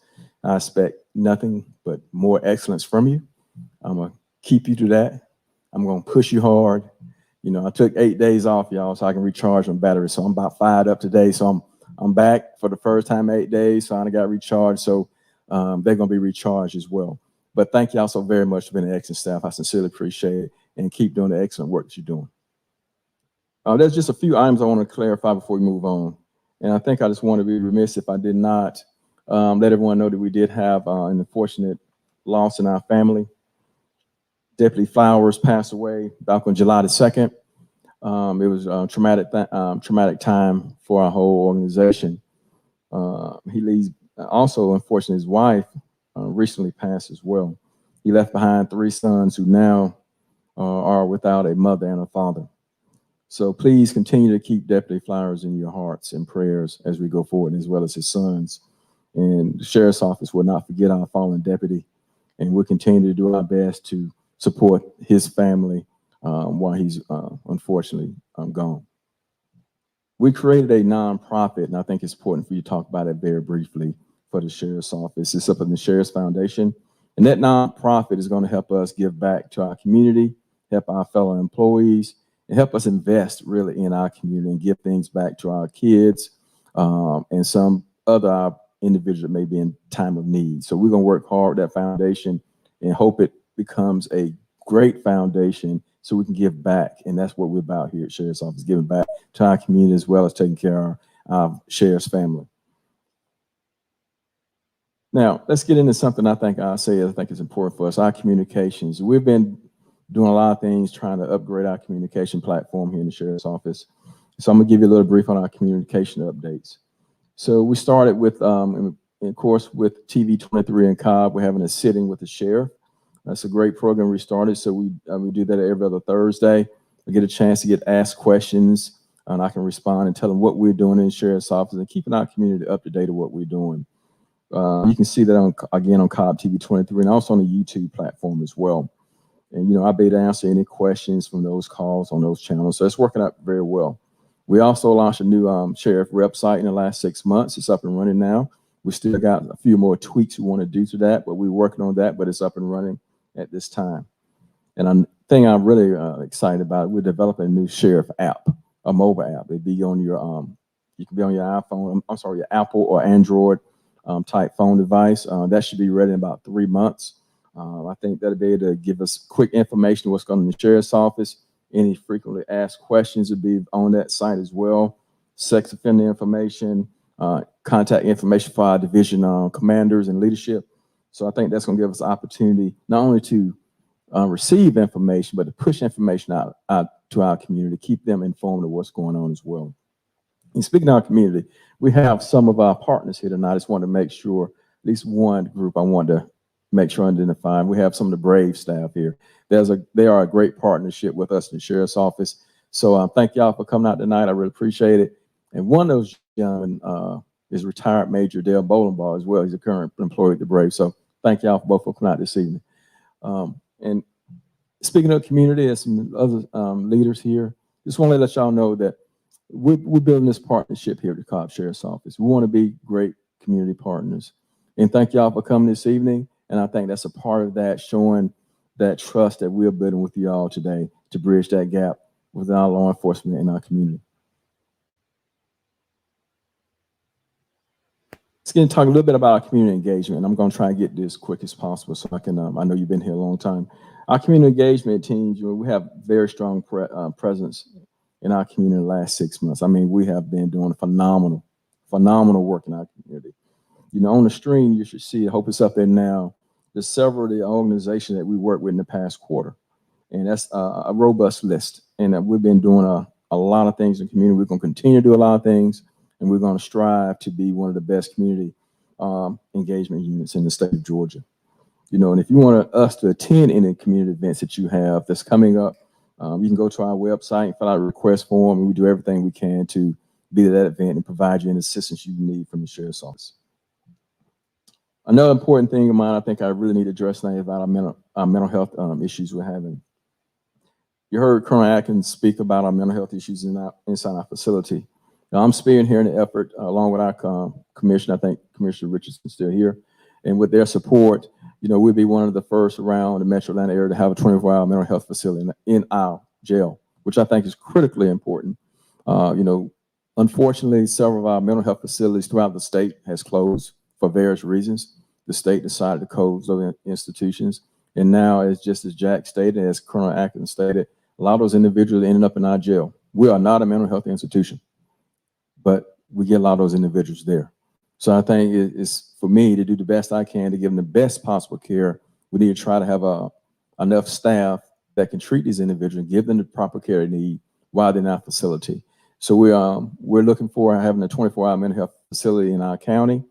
I expect nothing but more excellence from you. I'm going to keep you to that. I'm going to push you hard. You know, I took 8 days off, y'all, so I can recharge my battery. So I'm about fired up today. So I'm back for the first time 8 days. So I got recharged. So they're going to be recharged as well. But thank y'all so very much for being an excellent staff. I sincerely appreciate it, and keep doing the excellent work that you're doing. There's just a few items I want to clarify before we move on. And I think I just want to be remiss if I did not let everyone know that we did have an unfortunate loss in our family. Deputy Flowers passed away back on July the 2nd. It was a traumatic time for our whole organization. He leaves, also, unfortunately, his wife recently passed as well. He left behind 3 sons who now are without a mother and a father. So please continue to keep Deputy Flowers in your hearts and prayers as we go forward, as well as his sons. And the Sheriff's Office will not forget our fallen deputy, and we'll continue to do our best to support his family while he's unfortunately gone. We created a nonprofit, and I think it's important for you to talk about it very briefly for the Sheriff's Office. It's up in the Sheriff's Foundation, and that nonprofit is going to help us give back to our community, help our fellow employees, and help us invest really in our community and give things back to our kids and some other individuals that may be in time of need. So we're going to work hard with that foundation and hope it becomes a great foundation so we can give back. And that's what we're about here at Sheriff's Office, giving back to our community as well as taking care of our Sheriff's family. Now, let's get into something I think is important for us, our communications. We've been doing a lot of things trying to upgrade our communication platform here in the Sheriff's Office. So I'm gonna give you a little brief on our communication updates. So we started with, of course, with TV 23 and Cobb. We're having a sitting with the sheriff. That's a great program we started. So we do that every other Thursday. I get a chance to get asked questions, and I can respond and tell them what we're doing in the Sheriff's Office and keeping our community up to date of what we're doing. You can see that again on Cobb TV 23 and also on the YouTube platform as well. And, you know, I'll be able to answer any questions from those calls on those channels. So it's working out very well. We also launched a new sheriff website in the last 6 months. It's up and running now. We still got a few more tweaks we want to do to that, but we're working on that, but it's up and running at this time. And the thing I'm really excited about, we're developing a new sheriff app, a mobile app. It'd be on your, you can be on your iPhone, I'm sorry, your Apple or Android type phone device. That should be ready in about 3 months. I think that'll be able to give us quick information of what's going on in the Sheriff's Office. Any frequently asked questions will be on that site as well. Sex offender information, contact information for our division commanders and leadership. So I think that's going to give us an opportunity not only to receive information, but to push information out to our community, keep them informed of what's going on as well. And speaking of our community, we have some of our partners here tonight. I just want to make sure, at least one group I want to make sure I identify. We have some of the Brave staff here. They are a great partnership with us in the Sheriff's Office. So thank y'all for coming out tonight. I really appreciate it. And one of those gentlemen is retired Major Dale Bolenbaugh as well. He's a current employee at the Brave. So thank y'all for both for coming out this evening. And speaking of community, there's some other leaders here. Just want to let y'all know that we're building this partnership here at the Cobb Sheriff's Office. We want to be great community partners. And thank y'all for coming this evening. And I think that's a part of that, showing that trust that we're building with y'all today to bridge that gap with our law enforcement in our community. Let's get to talk a little bit about our community engagement. I'm going to try and get this as quick as possible so I can, I know you've been here a long time. Our community engagement teams, we have very strong presence in our community in the last 6 months. I mean, we have been doing phenomenal work in our community. On the screen, you should see, I hope it's up there now, there's several of the organizations that we worked with in the past quarter. And that's a robust list. And we've been doing a lot of things in the community. We're going to continue to do a lot of things, and we're going to strive to be one of the best community engagement units in the state of Georgia. And if you want us to attend any community events that you have that's coming up, you can go to our website and fill out a request form, and we do everything we can to be at that event and provide you any assistance you need from the Sheriff's Office. Another important thing of mine, I think I really need to address now, about our mental health issues we're having. You heard Colonel Atkins speak about our mental health issues inside our facility. Now, I'm spearheading the effort along with our commissioner. I think Commissioner Richardson's still here. And with their support, we'll be one of the first around the Metro Atlanta area to have a 24-hour mental health facility in our jail, which I think is critically important. Unfortunately, several of our mental health facilities throughout the state has closed for various reasons. The state decided to close those institutions. And now, it's just as Jack stated, as Colonel Atkins stated, a lot of those individuals ended up in our jail. We are not a mental health institution, but we get a lot of those individuals there. So I think it's for me to do the best I can to give them the best possible care. We need to try to have enough staff that can treat these individuals and give them the proper care they need while they're in our facility. So we're looking for having a 24-hour mental health facility in our county,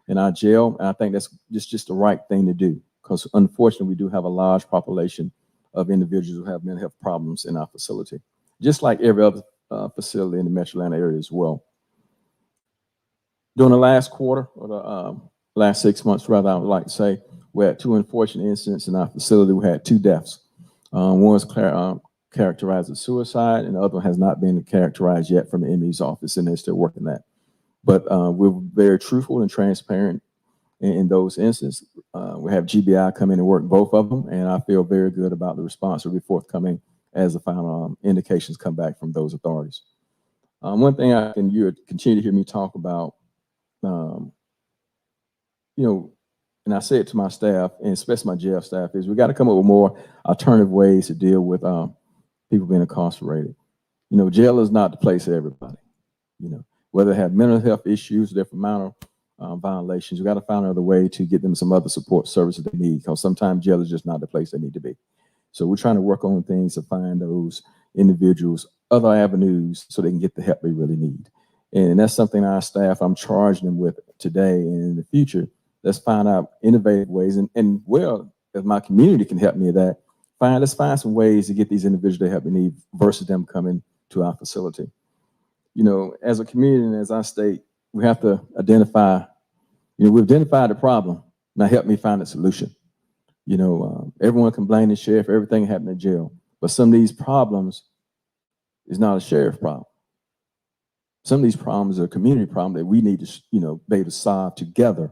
in our jail. And I think that's just the right thing to do, because unfortunately we do have a large population of individuals who have mental health problems in our facility, just like every other facility in the Metro Atlanta area as well. During the last quarter, or the last 6 months, rather, I would like to say, we had 2 unfortunate incidents in our facility. We had 2 deaths. One was characterized as suicide, and the other one has not been characterized yet from the ME's office, and they're still working that. But we're very truthful and transparent in those instances. We have GBI come in and work both of them, and I feel very good about the response will be forthcoming as the final indications come back from those authorities. One thing you continue to hear me talk about, and I say it to my staff, and especially my jail staff, is we got to come up with more alternative ways to deal with people being incarcerated. Jail is not the place for everybody. Whether they have mental health issues, different minor violations, we got to find another way to get them some other support services they need, because sometimes jail is just not the place they need to be. So we're trying to work on things to find those individuals other avenues so they can get the help they really need. And that's something our staff, I'm charging them with today and in the future. Let's find out innovative ways, and well, if my community can help me with that, let's find some ways to get these individuals the help they need versus them coming to our facility. As a community, and as I state, we have to identify, we've identified the problem. Now help me find a solution. Everyone can blame the sheriff for everything happening in jail, but some of these problems is not a sheriff problem. Some of these problems are a community problem that we need to, be able to solve together.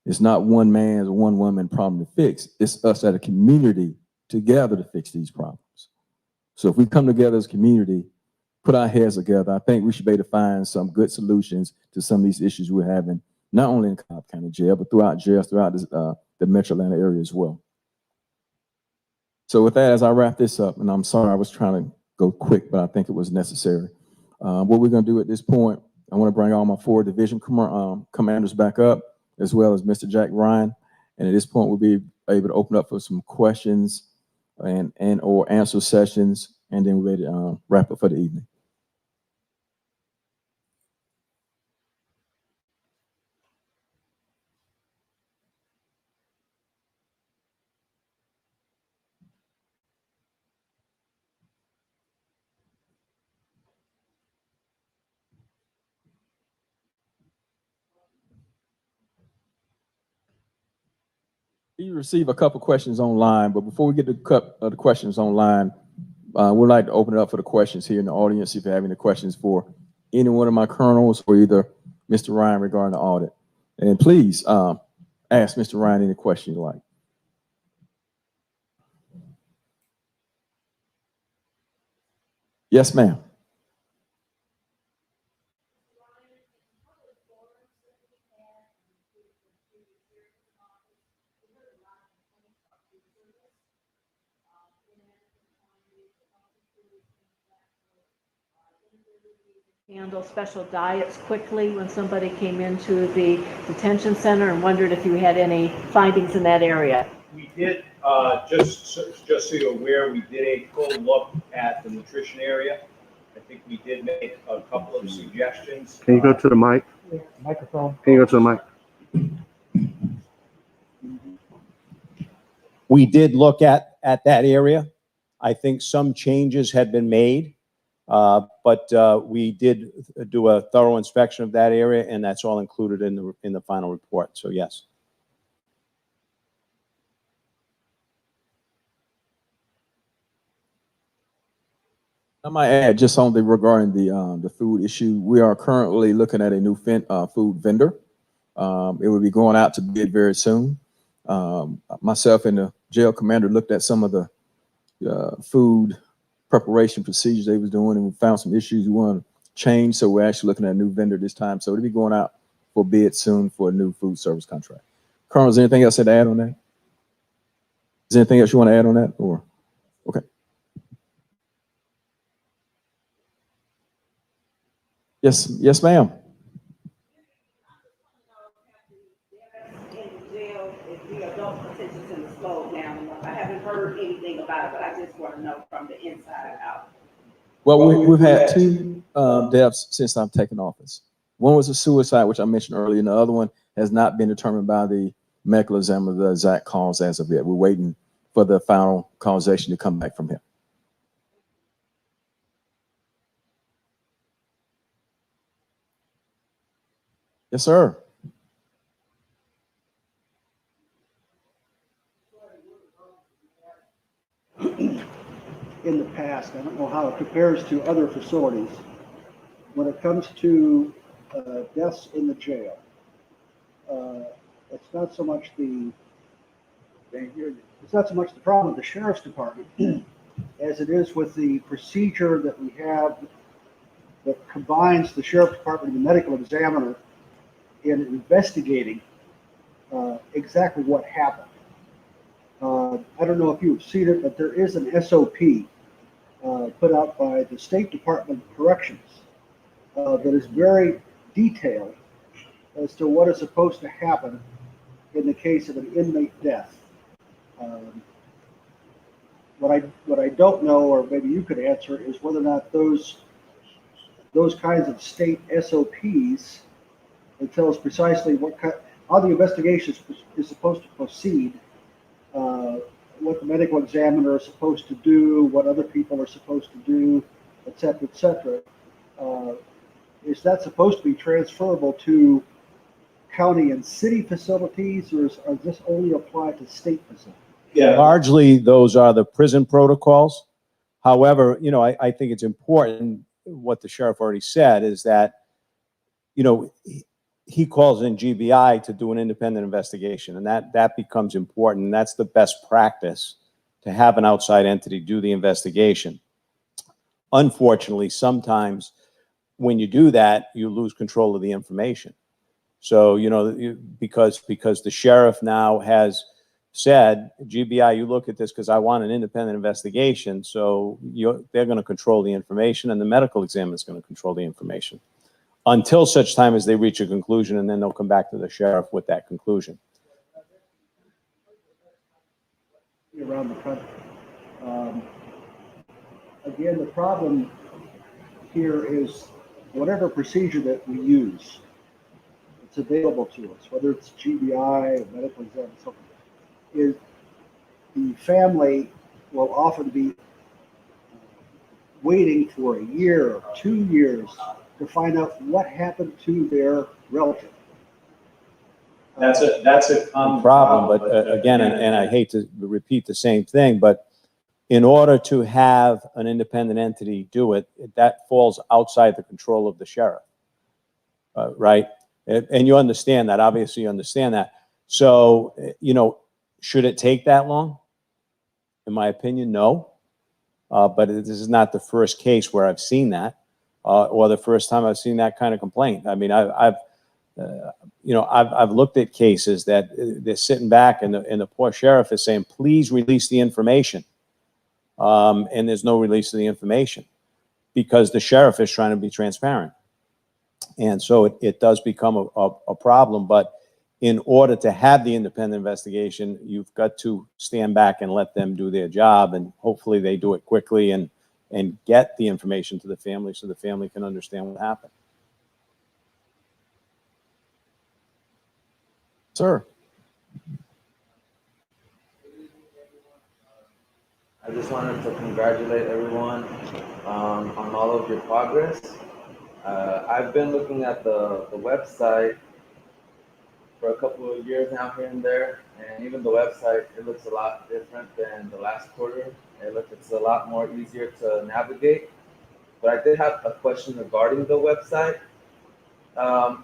It's not one man's or one woman problem to fix. It's us as a community together to fix these problems. So if we come together as a community, put our heads together, I think we should be able to find some good solutions to some of these issues we're having, not only in Cobb County Jail, but throughout jails, throughout the Metro Atlanta area as well. So with that, as I wrap this up, and I'm sorry I was trying to go quick, but I think it was necessary. What we're going to do at this point, I want to bring all my 4 division commanders back up, as well as Mr. Jack Ryan. And at this point, we'll be able to open up for some questions and or answer sessions, and then we're ready to wrap up for the evening. You receive a couple questions online, but before we get to the questions online, we'd like to open it up for the questions here in the audience. If you have any questions for any one of my colonels or either Mr. Ryan regarding the audit, and please ask Mr. Ryan any question you like. Yes, ma'am. Handle special diets quickly when somebody came into the detention center, and wondered if you had any findings in that area. We did, just so you're aware, we did a full look at the nutrition area. I think we did make a couple of suggestions. Can you go to the mic? Microphone. Can you go to the mic? We did look at that area. I think some changes had been made, but we did do a thorough inspection of that area, and that's all included in the final report. So yes. I might add just something regarding the food issue. We are currently looking at a new food vendor. It will be going out to bid very soon. Myself and the jail commander looked at some of the food preparation procedures they was doing, and we found some issues we want to change. So we're actually looking at a new vendor this time. So it'll be going out for bid soon for a new food service contract. Colonel, is there anything else to add on that? Is there anything else you want to add on that? Or okay. Yes, ma'am. I haven't heard anything about it, but I just want to know from the inside out. Well, we've had two deaths since I've taken office. One was a suicide, which I mentioned earlier, and the other one has not been determined by the medical examiner the exact cause as of yet. We're waiting for the final causation to come back from him. Yes, sir. In the past, I don't know how it compares to other facilities. When it comes to deaths in the jail, it's not so much the problem with the sheriff's department as it is with the procedure that we have that combines the sheriff's department and the medical examiner in investigating exactly what happened. I don't know if you've seen it, but there is an SOP put out by the State Department of Corrections that is very detailed as to what is supposed to happen in the case of an inmate death. What I don't know, or maybe you could answer, is whether or not those kinds of state SOPs that tell us precisely how the investigation is supposed to proceed, what the medical examiner is supposed to do, what other people are supposed to do, et cetera, et cetera. Is that supposed to be transferable to county and city facilities, or does this only apply to state facilities? Yeah. Largely, those are the prison protocols. However, I think it's important, what the sheriff already said, is that, he calls in GBI to do an independent investigation, and that becomes important. And that's the best practice, to have an outside entity do the investigation. Unfortunately, sometimes when you do that, you lose control of the information. So, because the sheriff now has said, GBI, you look at this because I want an independent investigation. So they're going to control the information, and the medical examiner is going to control the information until such time as they reach a conclusion, and then they'll come back to the sheriff with that conclusion. Around the country. Again, the problem here is whatever procedure that we use, it's available to us, whether it's GBI, medical exam, and so on, is the family will often be waiting for a year or 2 years to find out what happened to their relative. That's a common problem, but again, and I hate to repeat the same thing, but in order to have an independent entity do it, that falls outside the control of the sheriff, right? And you understand that, obviously you understand that. So, you know, should it take that long? In my opinion, no. But this is not the first case where I've seen that, or the first time I've seen that kind of complaint. I mean, I've looked at cases that they're sitting back and the poor sheriff is saying, please release the information. And there's no release of the information because the sheriff is trying to be transparent. And so it does become a problem. But in order to have the independent investigation, you've got to stand back and let them do their job. And hopefully they do it quickly and get the information to the family so the family can understand what happened. Sir. I just wanted to congratulate everyone on all of your progress. I've been looking at the website for a couple of years now here and there, and even the website, it looks a lot different than the last quarter. It's a lot more easier to navigate. But I did have a question regarding the website.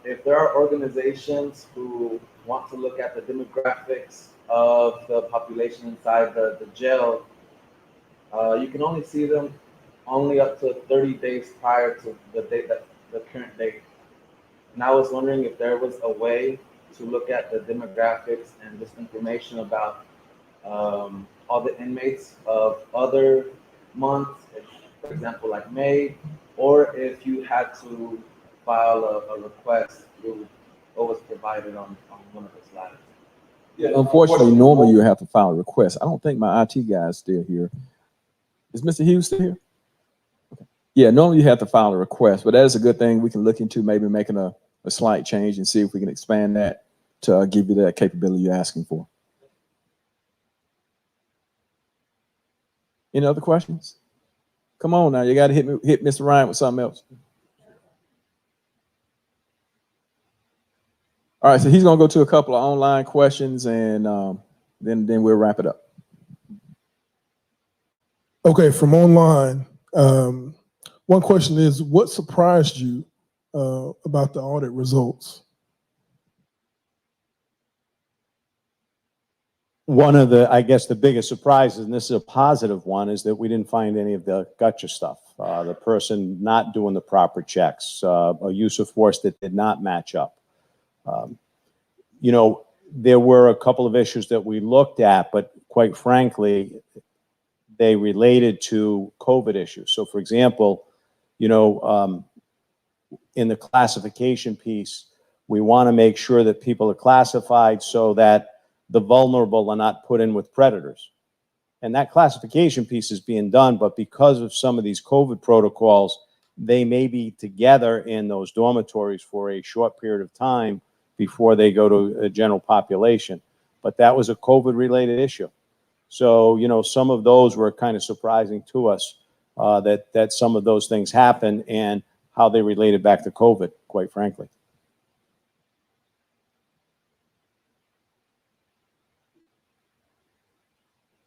If there are organizations who want to look at the demographics of the population inside the jail, you can only see them only up to 30 days prior to the current date. And I was wondering if there was a way to look at the demographics and just information about all the inmates of other months, for example, like May, or if you had to file a request through what was provided on one of the slides. Yeah, unfortunately, normally you have to file a request. I don't think my IT guy is still here. Is Mr. Hughes still here? Okay. Yeah, normally you have to file a request, but that is a good thing we can look into, maybe making a slight change and see if we can expand that to give you that capability you're asking for. Any other questions? Come on now, you got to hit Mr. Ryan with something else. All right, so he's going to go to a couple of online questions and then we'll wrap it up. Okay, from online, one question is, what surprised you about the audit results? One of the, I guess, the biggest surprises, and this is a positive one, is that we didn't find any of the gotcha stuff. The person not doing the proper checks, a use of force that did not match up. You know, there were a couple of issues that we looked at, but quite frankly, they related to COVID issues. So for example, you know, in the classification piece, we want to make sure that people are classified so that the vulnerable are not put in with predators. And that classification piece is being done, but because of some of these COVID protocols, they may be together in those dormitories for a short period of time before they go to a general population. But that was a COVID-related issue. So, you know, some of those were kind of surprising to us, that some of those things happened and how they related back to COVID, quite frankly.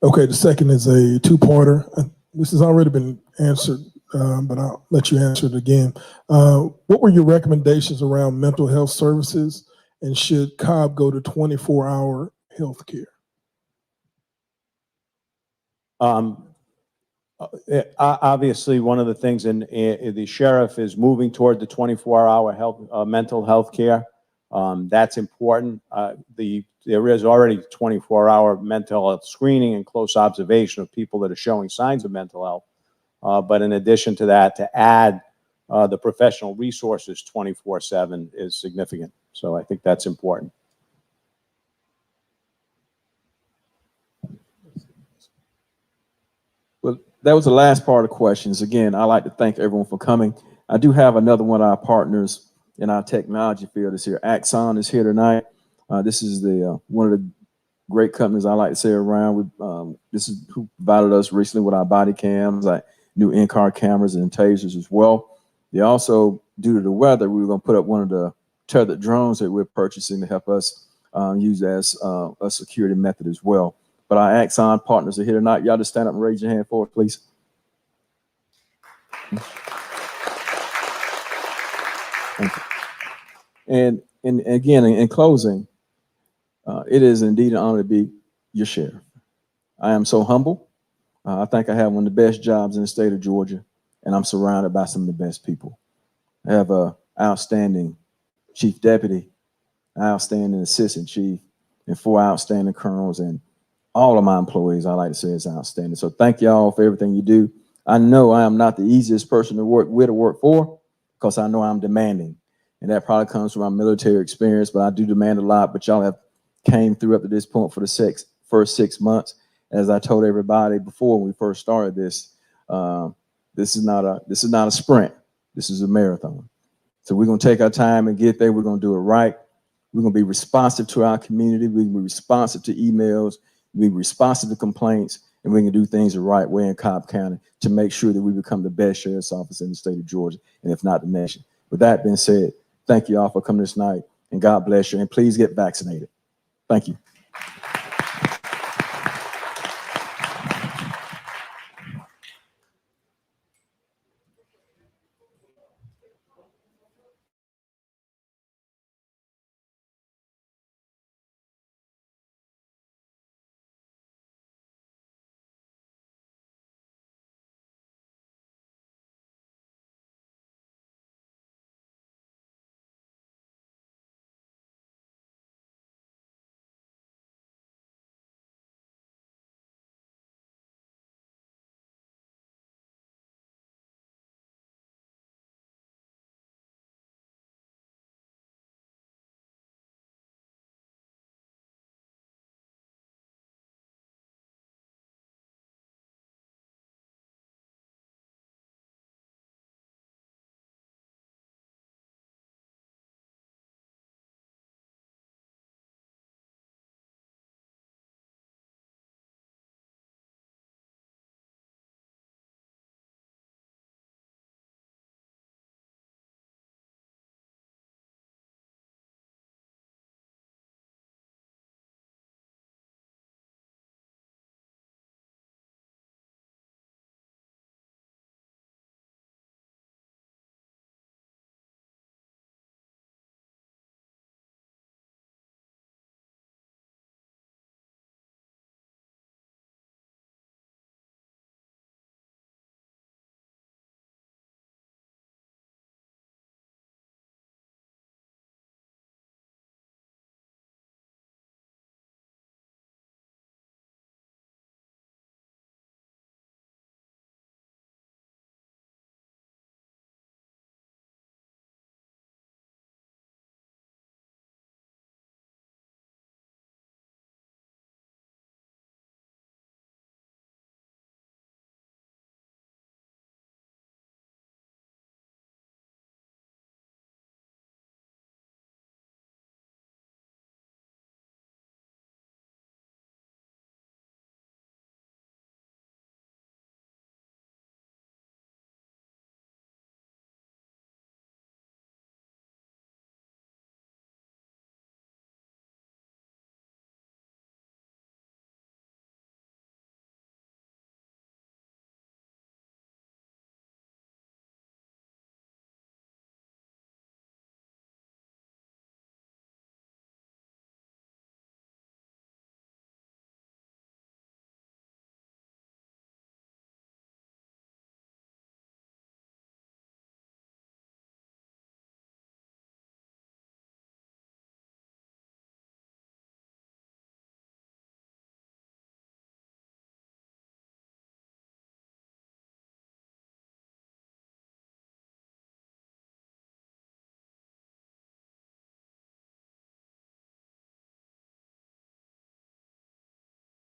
Okay, the second is a two-parter. This has already been answered, but I'll let you answer it again. What were your recommendations around mental health services, and should Cobb go to 24-hour health care? Obviously, one of the things in the sheriff is moving toward the 24-hour mental health care. That's important. There is already 24-hour mental health screening and close observation of people that are showing signs of mental health. But in addition to that, to add the professional resources 24/7 is significant. So I think that's important. that was the last part of questions. Again, I'd like to thank everyone for coming. I do have another one of our partners in our technology field is here. Axon is here tonight. This is the one of the great companies I like to say around. This is who provided us recently with our body cams, like new in-car cameras and tasers as well. They also, due to the weather, we were going to put up one of the tethered drones that we're purchasing to help us use as a security method as well. But our Axon partners are here tonight. Y'all just stand up and raise your hand forward, please. Thank you. And again, in closing, it is indeed an honor to be your sheriff. I am so humble. I think I have one of the best jobs in the state of Georgia, and I'm surrounded by some of the best people. I have an outstanding chief deputy, outstanding assistant chief, and 4 outstanding colonels, and all of my employees, I like to say, is outstanding. So thank y'all for everything you do. I know I am not the easiest person to work with or work for, because I know I'm demanding. And that probably comes from my military experience, but I do demand a lot. But y'all have came through up to this point for the first 6 months. As I told everybody before when we first started this, this is not a sprint. This is a marathon. So we're gonna take our time and get there. We're gonna do it right. We're gonna be responsive to our community. We're gonna be responsive to emails. We're gonna be responsive to complaints, and we're gonna do things the right way in Cobb County to make sure that we become the best sheriff's office in the state of Georgia, and if not the nation. With that being said, thank you all for coming this night, and God bless you, and please get vaccinated. Thank you.